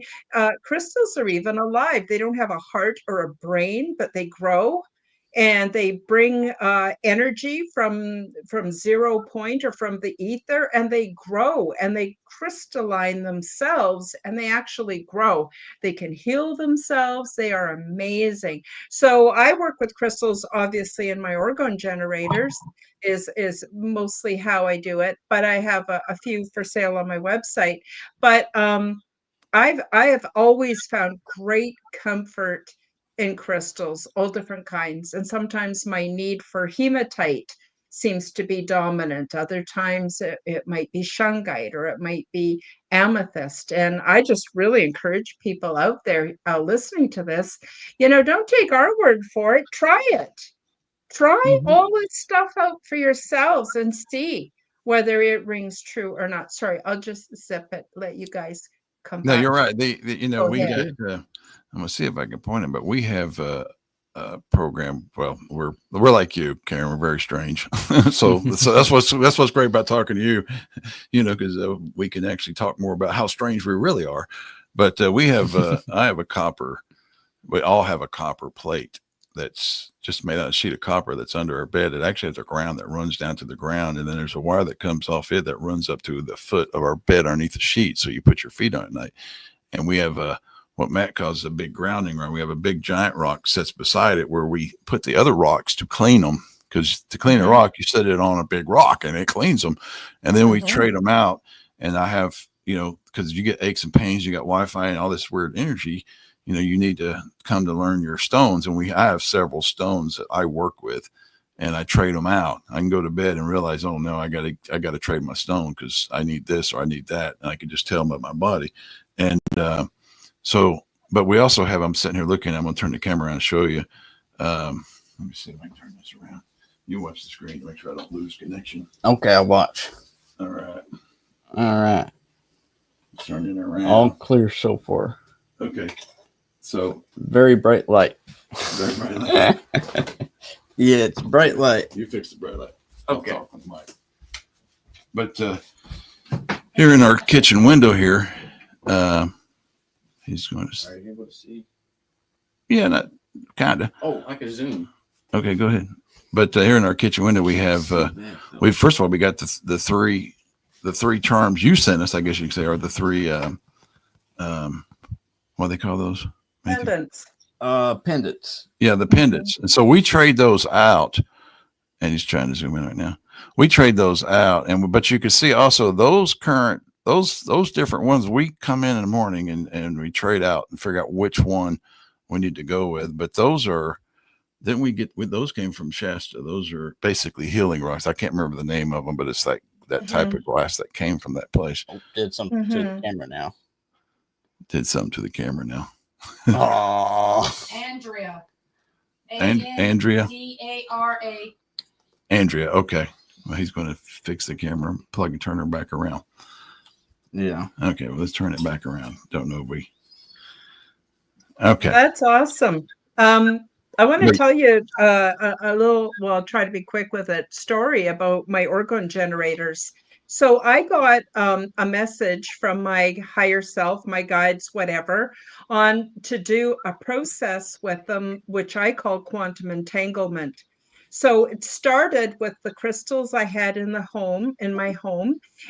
Speaker 1: crystals are even alive. They don't have a heart or a brain, but they grow. And they bring energy from 0 point or from the ether, and they grow and they crystalline themselves, and they actually grow. They can heal themselves. They are amazing. So I work with crystals, obviously, in my orgone generators is mostly how I do it, but I have a few for sale on my website. But I have always found great comfort in crystals, all different kinds. And sometimes my need for hematite seems to be dominant. Other times it might be shungite, or it might be amethyst. And I just really encourage people out there listening to this, don't take our word for it. Try it. Try
Speaker 3: Mhm.
Speaker 1: all this stuff out for yourselves and see whether it rings true or not. Sorry, I'll just zip it, let you guys come
Speaker 4: No,
Speaker 1: back.
Speaker 4: you're right.
Speaker 1: Go
Speaker 4: We
Speaker 1: ahead.
Speaker 4: got. I'm gonna see if I can point it, but we have a program. Well, we're like you, Karen. We're very strange. so that's what's great about talking to you, because we can actually talk more about how strange we really are. But we have I have a copper. We all have a copper plate that's just made out of a sheet of copper that's under our bed. It actually has a ground that runs down to the ground, and then there's a wire that comes off it that runs up to the foot of our bed underneath the sheet. So you put your feet on it at night. And we have what Matt calls a big grounding room. We have a big giant rock sits beside it where we put the other rocks to clean them. Because to clean a rock, you set it on a big rock and it cleans them. And then we trade them out. And I have, because you get aches and pains, you got Wi-Fi and all this weird energy. You need to come to learn your stones. And I have several stones that I work with, and I trade them out. I can go to bed and realize, oh no, I gotta trade my stone because I need this or I need that. And I can just tell them about my body. And but we also have, I'm sitting here looking, I'm going to turn the camera around and show you. Let me see if I can turn this around. You watch the screen to make sure I don't lose connection.
Speaker 3: Okay, I'll watch.
Speaker 4: All right.
Speaker 3: All right.
Speaker 4: Turn it around.
Speaker 3: All clear so far.
Speaker 4: Okay. So.
Speaker 3: Very bright light.
Speaker 4: Very bright light.
Speaker 3: Yeah, it's bright light.
Speaker 4: You fix the bright light.
Speaker 3: Okay.
Speaker 4: I'll talk on the mic. But here in our kitchen window here, he's going to.
Speaker 3: Are you able to see?
Speaker 4: Yeah, not kind of.
Speaker 3: Oh, I can zoom.
Speaker 4: Okay, go ahead. But here in our kitchen window, we have. We first of all we got the three charms you sent us. I guess you could say are the three. What do they call those?
Speaker 1: Pendants.
Speaker 3: Pendants.
Speaker 4: Yeah, the pendants. And so we trade those out. And he's trying to zoom in right now. We trade those out, but you can see also those different ones. We come in the morning and we trade out and figure out which one we need to go with. But those came from Shasta. Those are basically healing rocks. I can't remember the name of them, but it's like that type of glass that came from that place.
Speaker 3: Did something to the camera now.
Speaker 4: Did something to the camera now.
Speaker 3: Oh,
Speaker 5: Andrea.
Speaker 4: Andrea.
Speaker 5: Dara.
Speaker 4: Andrea. Okay. Well, he's going to fix the camera, plug and turn her back around.
Speaker 3: Yeah.
Speaker 4: Okay. Well, let's turn it back around. Don't know if we. Okay.
Speaker 1: That's awesome. I want to tell you a little, well, I'll try to be quick with it, story about my orgone generators. So I got a message from my higher self, my guides, whatever, on to do a process with them, which I call quantum entanglement. So it started with the crystals I had in my home.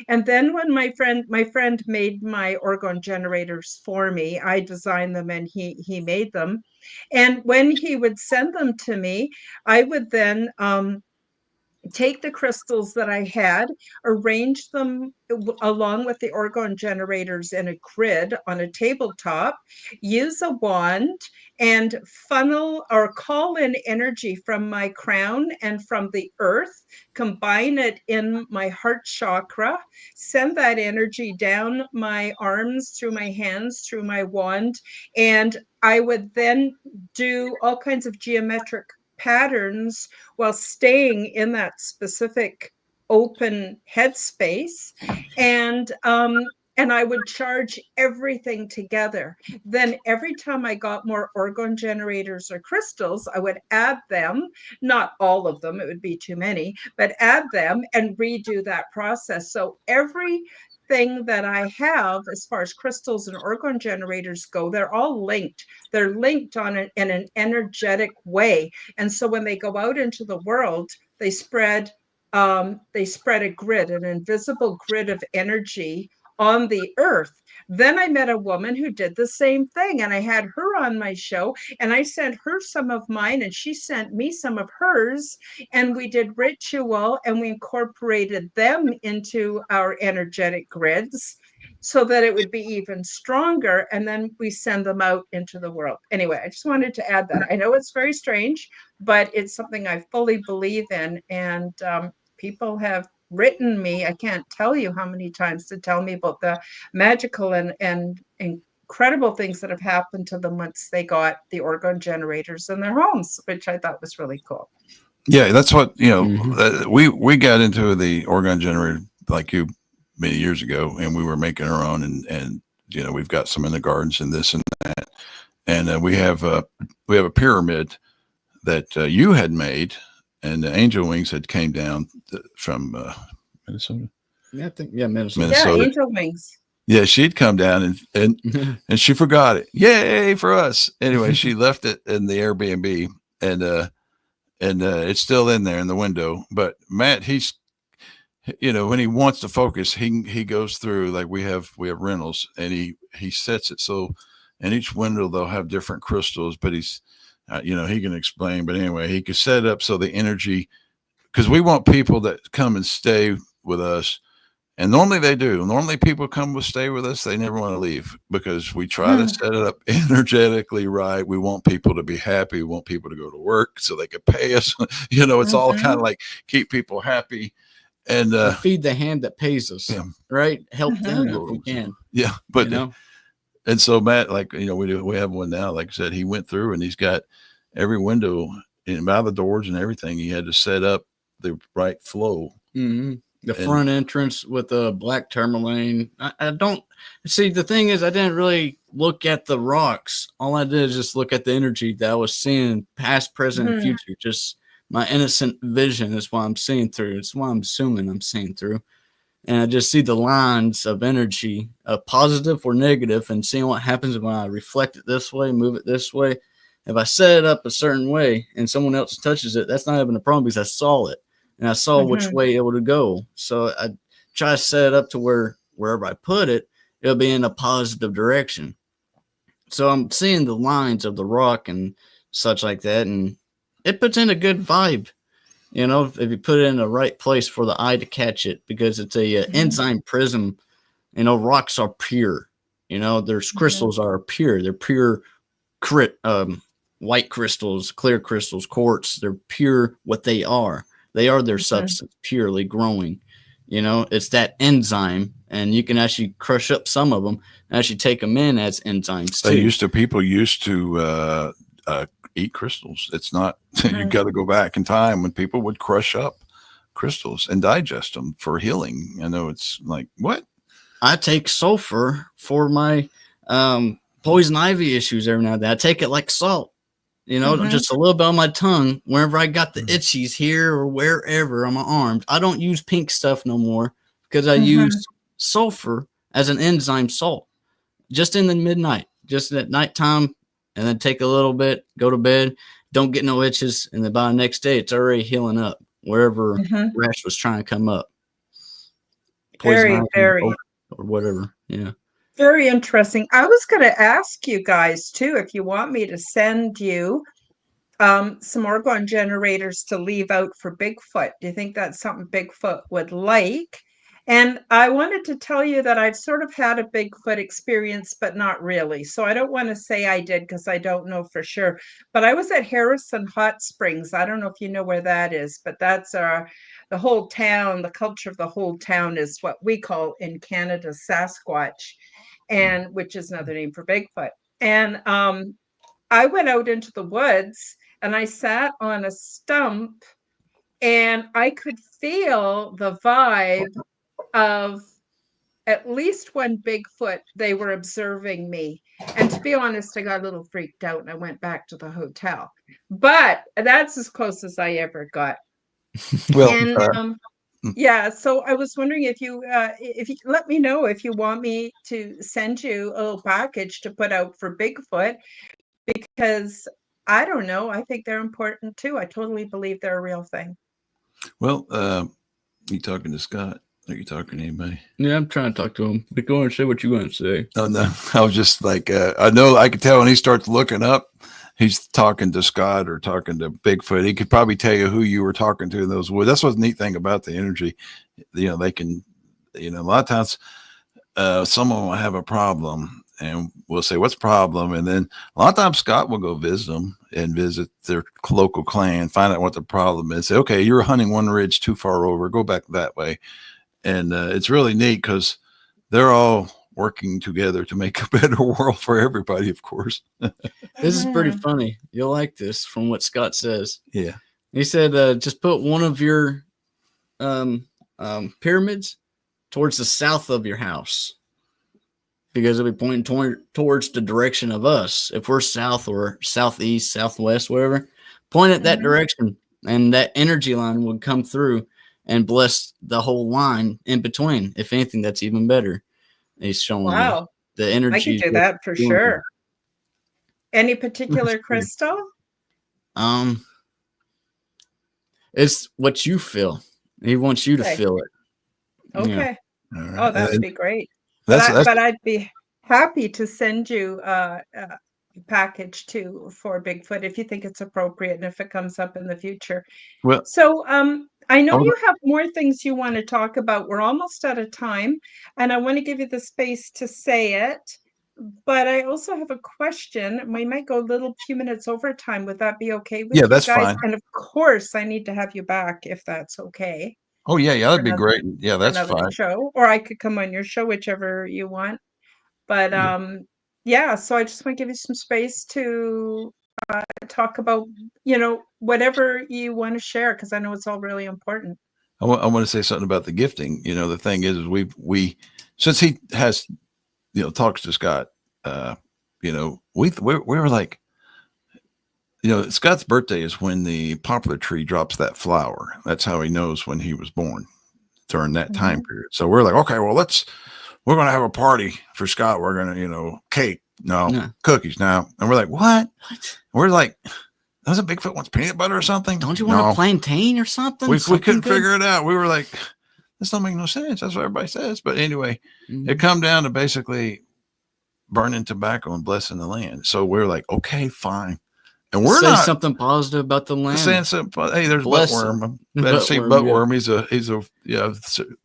Speaker 1: And then when my friend made my orgone generators for me, I designed them and he made them. And when he would send them to me, I would then take the crystals that I had, arrange them along with the orgone generators in a grid on a tabletop, use a wand, and funnel or call in energy from my crown and from the earth, combine it in my heart chakra, send that energy down my arms, through my hands, through my wand, and I would then do all kinds of geometric patterns while staying in that specific open headspace, and I would charge everything together. Then every time I got more orgone generators or crystals, I would add them, not all of them, it would be too many, but add them and redo that process. So every thing that I have as far as crystals and orgone generators go, they're all linked. They're linked in an energetic way. And so when they go out into the world, they spread a grid, an invisible grid of energy on the earth. Then I met a woman who did the same thing, and I had her on my show, and I sent her some of mine and she sent me some of hers, and we did ritual and we incorporated them into our energetic grids. so that it would be even stronger. And then we send them out into the world. Anyway, I just wanted to add that. I know it's very strange, but it's something I fully believe in. And people have written me, I can't tell you how many times, to tell me about the magical and incredible things that have happened to them once they got the orgone generators in their homes, which I thought was really cool.
Speaker 4: Yeah, that's what, we got into the orgone generator like you many years ago, and we were making our own, and we've got some in the gardens and this and that, and we have a pyramid that you had made, and the angel wings had came down from Minnesota.
Speaker 2: Yeah, I think Minnesota.
Speaker 1: Yeah, angel wings.
Speaker 4: Yeah, she'd come down and she forgot it. Yay for us! Anyway, she left it in the Airbnb, and it's still in there in the window. But Matt, he's when he wants to focus, he goes through, like we have rentals, and he sets it so, and each window they'll have different crystals, but he's he can explain, but anyway, he could set it up so the energy, because we want people that come and stay with us. And normally they do. Normally people come to stay with us. They never want to leave, because we try to set it up energetically right. We want people to be happy. We want people to go to work so they can pay us. It's all kind of like keep people happy. And
Speaker 2: feed the hand that pays us, right? Help them if we can.
Speaker 4: Yeah, but and so Matt, like we have one now. Like I said, he went through and he's got every window and by the doors and everything. He had to set up the right flow.
Speaker 2: Mm-hmm. The front entrance with the black tourmaline. I don't see. The thing is, I didn't really look at the rocks. All I did is just look at the energy that I was seeing, past, present, and future. Just my innocent vision is what I'm seeing through. It's what I'm assuming I'm seeing through. And I just see the lines of energy, positive or negative, and seeing what happens when I reflect it this way, move it this way. If I set it up a certain way and someone else touches it, that's not even a problem, because I saw it. And I saw which way it would go. So I try to set it up to where wherever I put it, it'll be in a positive direction. So I'm seeing the lines of the rock and such like that. And it puts in a good vibe, if you put it in the right place for the eye to catch it, because it's a enzyme prism. Rocks are pure. Their crystals are pure. They're pure white crystals, clear crystals, quartz. They're pure what they are. They are their substance, purely growing. It's that enzyme, and you can actually crush up some of them and actually take them in as enzymes too.
Speaker 4: People used to eat crystals. It's not, you got to go back in time when people would crush up crystals and digest them for healing. I know it's like, what?
Speaker 2: I take sulfur for my poison ivy issues every now and then. I take it like salt. Just a little bit on my tongue, wherever I got the itchies here or wherever on my arms. I don't use pink stuff no more, because I use sulfur as an enzyme salt, just in the midnight, just at nighttime, and then take a little bit, go to bed, don't get no itches, and then by the next day, it's already healing up wherever rash was trying to come up.
Speaker 1: Very, very.
Speaker 2: Or whatever, yeah.
Speaker 1: Very interesting. I was going to ask you guys too, if you want me to send you some orgone generators to leave out for Bigfoot. Do you think that's something Bigfoot would like? And I wanted to tell you that I've sort of had a Bigfoot experience, but not really. So I don't want to say I did, because I don't know for sure. But I was at Harrison Hot Springs. I don't know if you know where that is, but that's the whole town. The culture of the whole town is what we call in Canada Sasquatch, and which is another name for Bigfoot. And I went out into the woods and I sat on a stump, and I could feel the vibe of at least one Bigfoot. They were observing me. And to be honest, I got a little freaked out and I went back to the hotel. But that's as close as I ever got.
Speaker 4: Well,
Speaker 1: and yeah, so I was wondering if you let me know if you want me to send you a little package to put out for Bigfoot, because I don't know, I think they're important too. I totally believe they're a real thing.
Speaker 4: Well, you talking to Scott? Are you talking to anybody?
Speaker 2: Yeah, I'm trying to talk to him. But go on and say what you want to say.
Speaker 4: Oh no, I was just like, I know I could tell when he starts looking up, he's talking to Scott or talking to Bigfoot. He could probably tell you who you were talking to in those woods. That's what's the neat thing about the energy. They can, a lot of times someone will have a problem and we'll say, what's the problem? And then a lot of times Scott will go visit them and visit their local clan, find out what the problem is. Say, okay, you're hunting one ridge too far over, go back that way. And it's really neat because they're all working together to make a better world for everybody, of course.
Speaker 3: This is pretty funny. You'll like this from what Scott says.
Speaker 4: Yeah.
Speaker 3: He said, just put one of your pyramids towards the south of your house, because it'll be pointing towards the direction of us. If we're south or southeast, southwest, whatever, point at that direction, and that energy line would come through and bless the whole line in between. If anything, that's even better. He's showing me the energy.
Speaker 1: I can do that for sure. Any particular crystal?
Speaker 3: It's what you feel. He wants you to feel it.
Speaker 1: Okay.
Speaker 4: Yeah. Right.
Speaker 1: Oh, that would be great.
Speaker 4: That's
Speaker 1: But I'd be happy to send you a package too for Bigfoot if you think it's appropriate and if it comes up in the future.
Speaker 4: well.
Speaker 1: So I know you have more things you want to talk about. We're almost out of time, and I want to give you the space to say it. But I also have a question. We might go a few minutes over time. Would that be okay with you
Speaker 4: that's
Speaker 1: guys?
Speaker 4: fine.
Speaker 1: And of course, I need to have you back if that's okay.
Speaker 4: Oh yeah, that'd be great. Yeah, that's fine.
Speaker 1: Show, or I could come on your show, whichever you want. But yeah, so I just want to give you some space to talk about, whatever you want to share, because I know it's all really important.
Speaker 4: I want to say something about the gifting. The thing is we since he has, talks to Scott, we were like, Scott's birthday is when the poplar tree drops that flower. That's how he knows when he was born, during that time period. So we're like, okay, well, we're going to have a party for Scott. We're going to, cake, cookies now. And we're like, what? We're like, doesn't Bigfoot wants peanut butter or something?
Speaker 3: Don't you want a plantain or something?
Speaker 4: We couldn't figure it out. We were like, this don't make no sense. That's what everybody says. But anyway, it come down to basically burning tobacco and blessing the land. So we're like, okay, fine. And we're not
Speaker 3: something positive about the land.
Speaker 4: Saying something. Hey, there's buttworm. Let's see, buttworm. He's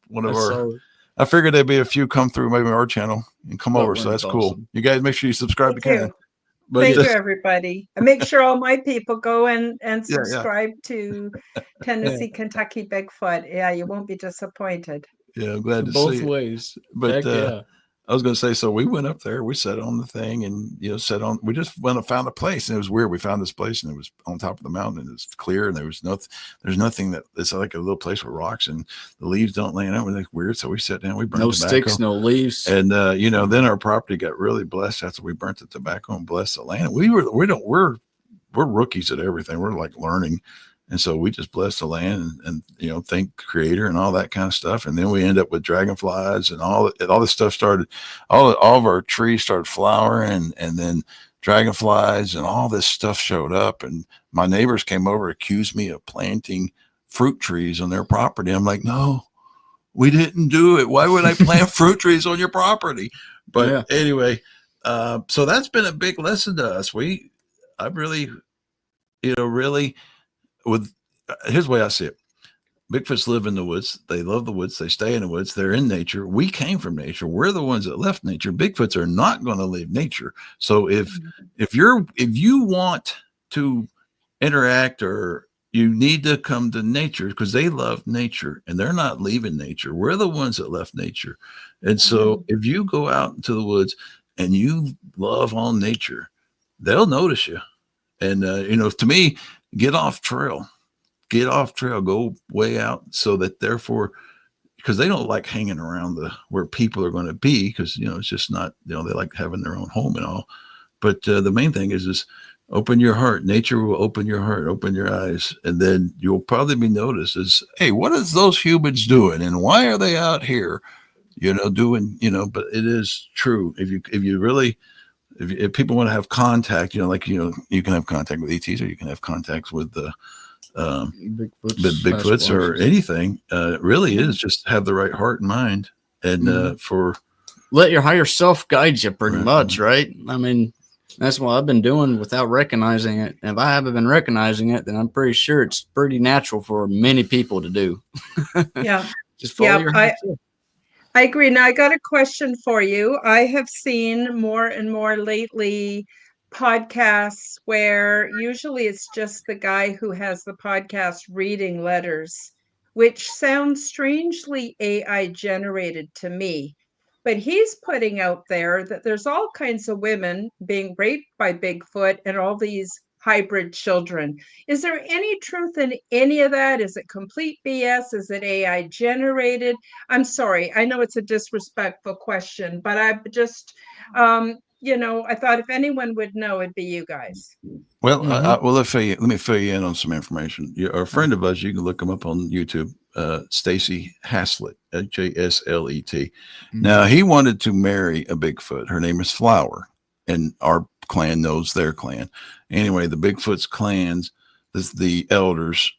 Speaker 4: one of our. I figured there'd be a few come through maybe our channel and come over. So that's cool. You guys make sure you subscribe to Karen.
Speaker 1: Thank you, everybody. And make sure all my people go and subscribe to Tennessee, Kentucky Bigfoot. Yeah, you won't be disappointed.
Speaker 4: Yeah, I'm glad to see
Speaker 3: both ways.
Speaker 4: But I was going to say, so we went up there, we sat on the thing and, we just went and found a place, and it was weird. We found this place and it was on top of the mountain and it's clear, and there's nothing that it's like a little place with rocks and the leaves don't lay out. We're like, weird. So we sat down, we burned
Speaker 3: no
Speaker 4: tobacco.
Speaker 3: Sticks, no leaves.
Speaker 4: And, then our property got really blessed after we burnt the tobacco and blessed the land. We're rookies at everything. We're like learning. And so we just bless the land and thank the creator and all that kind of stuff. And then we end up with dragonflies and all this stuff started, all of our trees started flowering and then dragonflies and all this stuff showed up. And my neighbors came over, accused me of planting fruit trees on their property. I'm like, no, we didn't do it. Why would I plant fruit trees on your property? But anyway, so that's been a big lesson to us. I really, here's the way I see it. Bigfoots live in the woods. They love the woods. They stay in the woods. They're in nature. We came from nature. We're the ones that left nature. Bigfoots are not going to leave nature. So if you want to interact, or you need to come to nature, because they love nature and they're not leaving nature. We're the ones that left nature. And so if you go out into the woods and you love on nature, they'll notice you. And, to me, get off trail, go way out, so that therefore, because they don't like hanging around where people are going to be, because, it's just not, they like having their own home and all. But the main thing is open your heart. Nature will open your heart, open your eyes. And then you'll probably be noticed as, hey, what is those humans doing? And why are they out here, doing, but it is true. If you really, if people want to have contact, you can have contact with ETs, or you can have contacts with the Bigfoots or anything. It really is just have the right heart and mind, and for
Speaker 3: let your higher self guide you pretty much, right? I mean, that's what I've been doing without recognizing it. And if I haven't been recognizing it, then I'm pretty sure it's pretty natural for many people to do.
Speaker 1: Yeah.
Speaker 3: Just follow your higher self.
Speaker 1: I agree. Now, I got a question for you. I have seen more and more lately podcasts where usually it's just the guy who has the podcast reading letters, which sounds strangely AI generated to me. But he's putting out there that there's all kinds of women being raped by Bigfoot and all these hybrid children. Is there any truth in any of that? Is it complete BS? Is it AI generated? I'm sorry. I know it's a disrespectful question, but I just, I thought if anyone would know, it'd be you guys.
Speaker 4: Well,
Speaker 3: Mhm.
Speaker 4: well, let me fill you in on some information. A friend of us, you can look him up on YouTube, Stacy Haslett, Haslet. Now, he wanted to marry a Bigfoot. Her name is Flower, and our clan knows their clan. Anyway, the Bigfoot's clans, the elders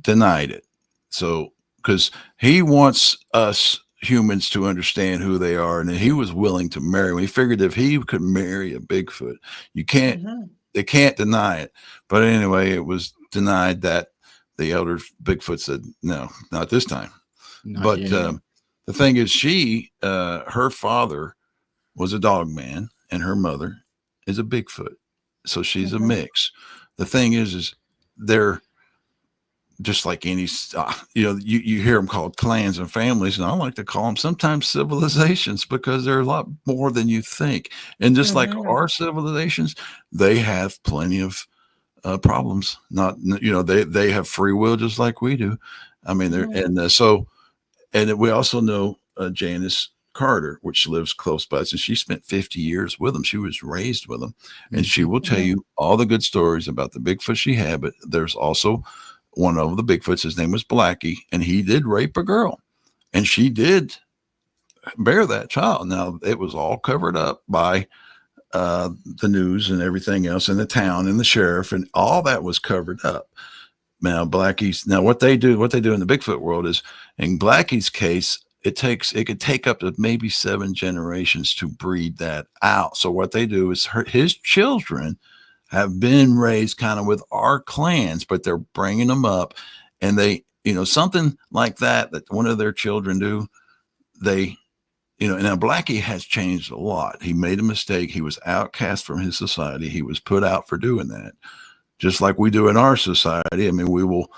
Speaker 4: denied it. So, because he wants us humans to understand who they are, and he was willing to marry. We figured if he could marry a Bigfoot, you can't
Speaker 1: Mhm.
Speaker 4: they can't deny it. But anyway, it was denied that the elder Bigfoot said, no, not this time.
Speaker 3: Not
Speaker 4: But
Speaker 3: yet.
Speaker 4: the thing is, her father was a dog man and her mother is a Bigfoot. So she's a
Speaker 1: Mhm.
Speaker 4: mix. The thing is they're just like any, you hear them called clans and families, and I like to call them sometimes civilizations because they're a lot more than you think. And just like
Speaker 1: Mhm.
Speaker 4: our civilizations, they have plenty of problems. Not, they have free will just like we do. I mean, they're
Speaker 1: Mhm.
Speaker 4: and we also know Janice Carter, which lives close by us, and she spent 50 years with them. She was raised with them, and she will tell
Speaker 1: Mhm.
Speaker 4: you all the good stories about the Bigfoot she had. But there's also one of the Bigfoots. His name was Blackie, and he did rape a girl, and she did bear that child. Now it was all covered up by the news and everything else in the town and the sheriff, and all that was covered up. Now what they do in the Bigfoot world is, in Blackie's case, it could take up to maybe 7 generations to breed that out. So what they do is his children have been raised kind of with our clans, but they're bringing them up, and they, something like that one of their children do, they, now Blackie has changed a lot. He made a mistake. He was outcast from his society. He was put out for doing that, just like we do in our society. I mean, we will,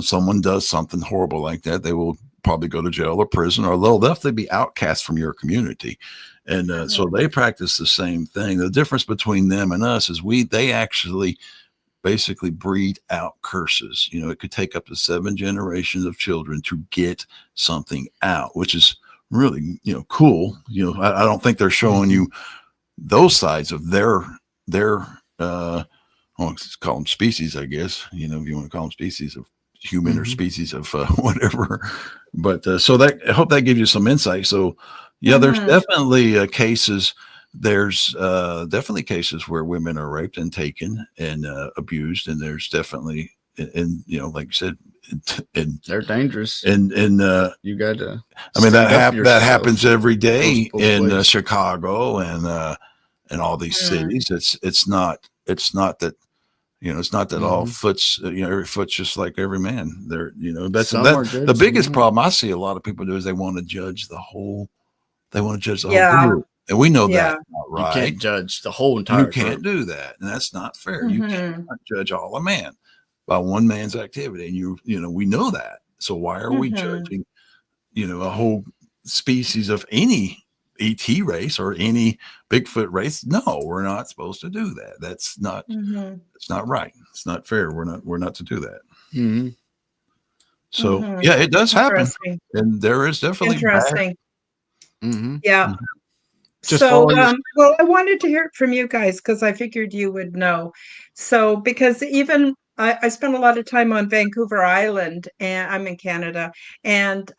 Speaker 4: someone does something horrible like that, they will probably go to jail or prison, or they'll definitely be outcast from your community. And so
Speaker 1: Mhm.
Speaker 4: they practice the same thing. The difference between them and us is they actually basically breed out curses. It could take up to 7 generations of children to get something out, which is really, cool. I don't think they're showing you those sides of their well, call them species, I guess, if you want to call them species of human or species of whatever. But so that, I hope that gives you some insight. So yeah, there's
Speaker 1: Mhm.
Speaker 4: definitely cases. There's definitely cases where women are raped and taken and abused, and there's definitely, and like you said, and
Speaker 3: They're dangerous.
Speaker 4: and
Speaker 3: You got to
Speaker 4: I mean
Speaker 3: stand up for
Speaker 4: that
Speaker 3: yourself.
Speaker 4: happens every
Speaker 3: Goes
Speaker 4: day
Speaker 3: both
Speaker 4: in
Speaker 3: ways.
Speaker 4: Chicago and all these
Speaker 1: Mhm.
Speaker 4: cities. It's not that, it's not that all foots, every foot's just like every man. There,
Speaker 3: Some are
Speaker 4: the
Speaker 3: good, some
Speaker 4: biggest
Speaker 3: aren't.
Speaker 4: problem I see a lot of people do is they want to judge the whole
Speaker 1: Yeah.
Speaker 4: group, and we know
Speaker 1: Yeah.
Speaker 4: that's not
Speaker 3: You
Speaker 4: right.
Speaker 3: can't judge the whole
Speaker 4: You
Speaker 3: entire
Speaker 4: can't
Speaker 3: group.
Speaker 4: do that, and that's not fair. You
Speaker 1: Mhm.
Speaker 4: cannot judge all a man by one man's activity, and we know that. So why are we
Speaker 1: Mhm.
Speaker 4: judging, a whole species of any ET race or any Bigfoot race? No, we're not supposed to do that.
Speaker 1: Mhm.
Speaker 4: It's not right. It's not fair. We're not to do that.
Speaker 3: Mm-hmm.
Speaker 4: So
Speaker 1: Mhm.
Speaker 4: yeah, it does happen,
Speaker 1: Interesting.
Speaker 4: and there is definitely bad.
Speaker 1: Interesting.
Speaker 3: Mm-hmm.
Speaker 1: Yeah.
Speaker 3: Just
Speaker 1: So,
Speaker 3: follow your.
Speaker 1: well, I wanted to hear it from you guys because I figured you would know. So, because even I spent a lot of time on Vancouver Island, and I'm in Canada, and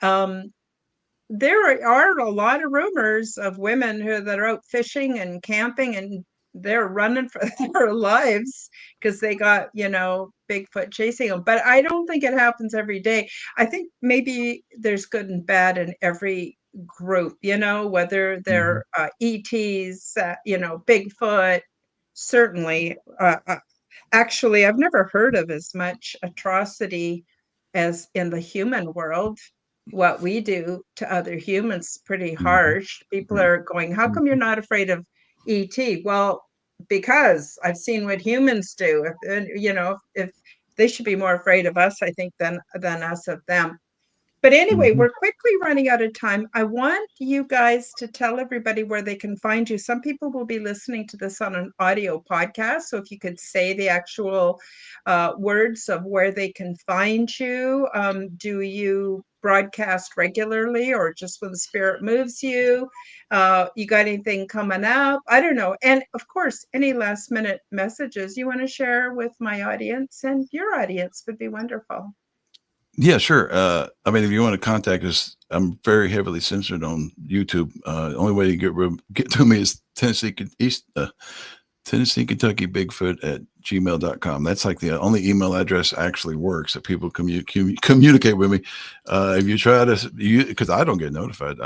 Speaker 1: there are a lot of rumors of women that are out fishing and camping, and they're running for their lives because they got, Bigfoot chasing them. But I don't think it happens every day. I think maybe there's good and bad in every group, whether they're ETs, Bigfoot, certainly. Actually, I've never heard of as much atrocity as in the human world. what we do to other humans pretty
Speaker 4: Mhm.
Speaker 1: harsh. People
Speaker 4: Right.
Speaker 1: are going, how come you're not afraid of ET? Well, because I've seen what humans do. If they should be more afraid of us, I think, than us of them. But anyway,
Speaker 4: Mhm.
Speaker 1: we're quickly running out of time. I want you guys to tell everybody where they can find you. Some people will be listening to this on an audio podcast. So if you could say the actual words of where they can find you. Do you broadcast regularly or just when the spirit moves you? You got anything coming up? I don't know. And of course, any last minute messages you want to share with my audience and your audience would be wonderful.
Speaker 4: Yeah, sure. I mean, if you want to contact us, I'm very heavily censored on YouTube. The only way to get to me is Tennessee Kentucky Bigfoot at gmail.com. That's like the only email address actually works that people communicate with me. If you try to, because I don't get notified,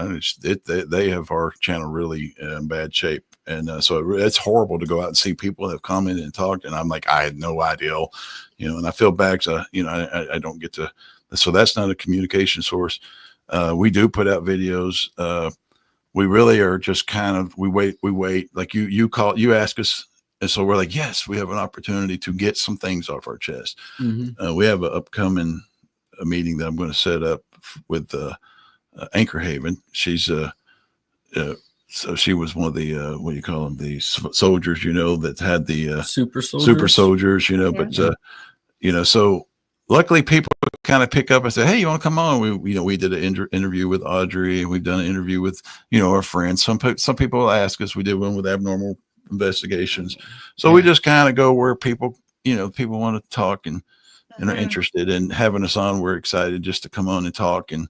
Speaker 4: they have our channel really in bad shape. And so it's horrible to go out and see people that have commented and talked. And I'm like, I had no idea, and I feel bad because, I don't get to. So that's not a communication source. We do put out videos. We really are just kind of, we wait. Like you ask us. And so we're like, yes, we have an opportunity to get some things off our chest.
Speaker 3: Mm-hmm.
Speaker 4: We have an upcoming meeting that I'm going to set up with Anchor Haven. She's so she was one of the what do you call them, the soldiers, that had the
Speaker 3: Super
Speaker 4: soldiers, but so luckily people kind of pick up and say, hey, you want to come on? We did an interview with Audrey, and we've done an interview with our friends. Some people ask us. We did one with Abnormal Investigations. So we just kind of go where people want to talk and are interested in having us on. We're excited just to come on and talk, and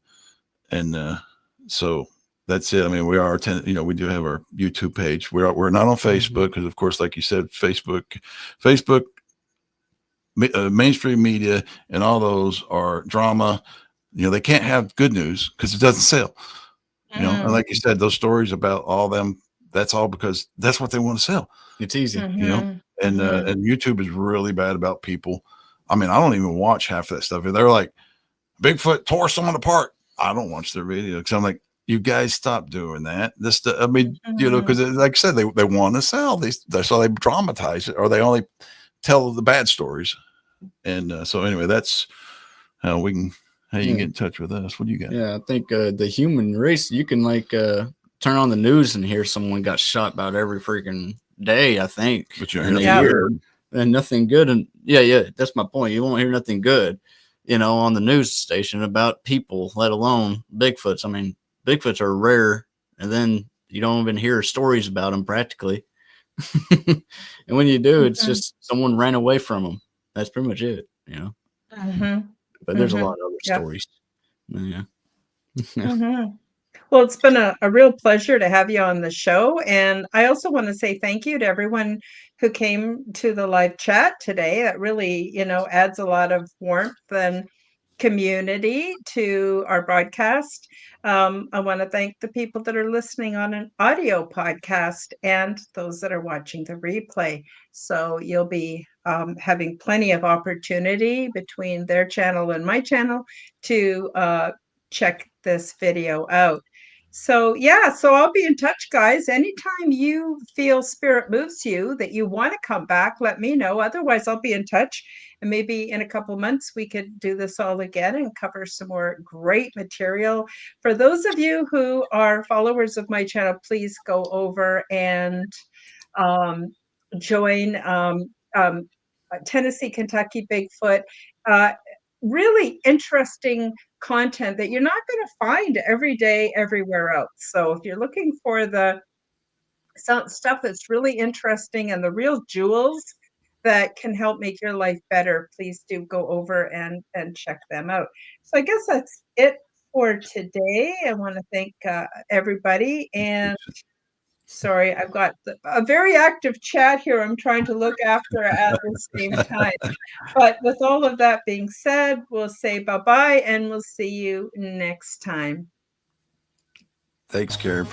Speaker 4: so that's it. I mean, we are we do have our YouTube page. We're not on Facebook because, of course, like you said, Facebook, mainstream media, and all those are drama. They can't have good news because it doesn't sell. And like you said, those stories about all them, that's all because that's what they want to sell.
Speaker 3: It's easy,
Speaker 4: and YouTube is really bad about people. I mean, I don't even watch half of that stuff. They're like, Bigfoot tore someone apart. I don't watch their video because I'm like, you guys stop doing that. Because like I said, they want to sell these, so they dramatize it, or they only tell the bad stories. And so anyway, that's how you can get in touch with us. What do you got?
Speaker 3: Yeah, I think the human race, you can turn on the news and hear someone got shot about every freaking day, I think.
Speaker 4: But you're hearing
Speaker 3: and nothing good. And yeah, that's my point. You won't hear nothing good, on the news station about people, let alone Bigfoots. I mean, Bigfoots are rare, and then you don't even hear stories about them practically. And when you do, it's just someone ran away from them. That's pretty much it, But there's a lot of other stories. Yeah.
Speaker 1: Well, it's been a real pleasure to have you on the show. And I also want to say thank you to everyone who came to the live chat today. That really, adds a lot of warmth and community to our broadcast. I want to thank the people that are listening on an audio podcast and those that are watching the replay. So you'll be having plenty of opportunity between their channel and my channel to check this video out. So I'll be in touch, guys. Anytime you feel spirit moves you that you want to come back, let me know. Otherwise, I'll be in touch. And maybe in a couple months, we could do this all again and cover some more great material. For those of you who are followers of my channel, please go over and join Tennessee Kentucky Bigfoot. Really interesting content that you're not going to find every day everywhere else. So if you're looking for the stuff that's really interesting and the real jewels that can help make your life better, please do go over and check them out. So I guess that's it for today. I want to thank everybody, and sorry, I've got a very active chat here I'm trying to look after at the same time. But with all of that being said, we'll say bye-bye, and we'll see you next time.
Speaker 4: Thanks, Karen.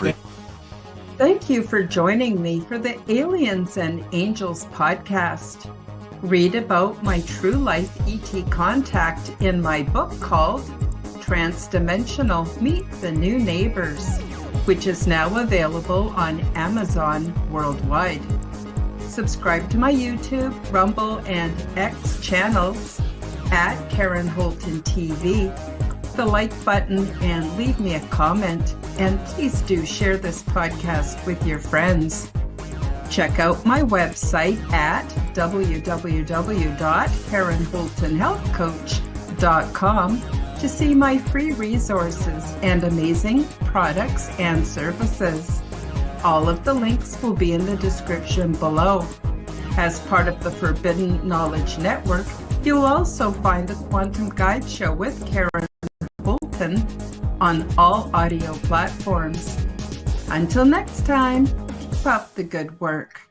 Speaker 1: Thank you for joining me for the Aliens and Angels podcast. Read about my true life ET contact in my book called Transdimensional Meet the New Neighbors, which is now available on Amazon worldwide. Subscribe to my YouTube, Rumble, and X channels at Karen Holton TV. The like button and leave me a comment. And please do share this podcast with your friends. Check out my website at www.karenholtonhealthcoach.com to see my free resources and amazing products and services. All of the links will be in the description below. As part of the Forbidden Knowledge Network, you'll also find the Quantum Guide Show with Karen Holton on all audio platforms. Until next time, keep up the good work.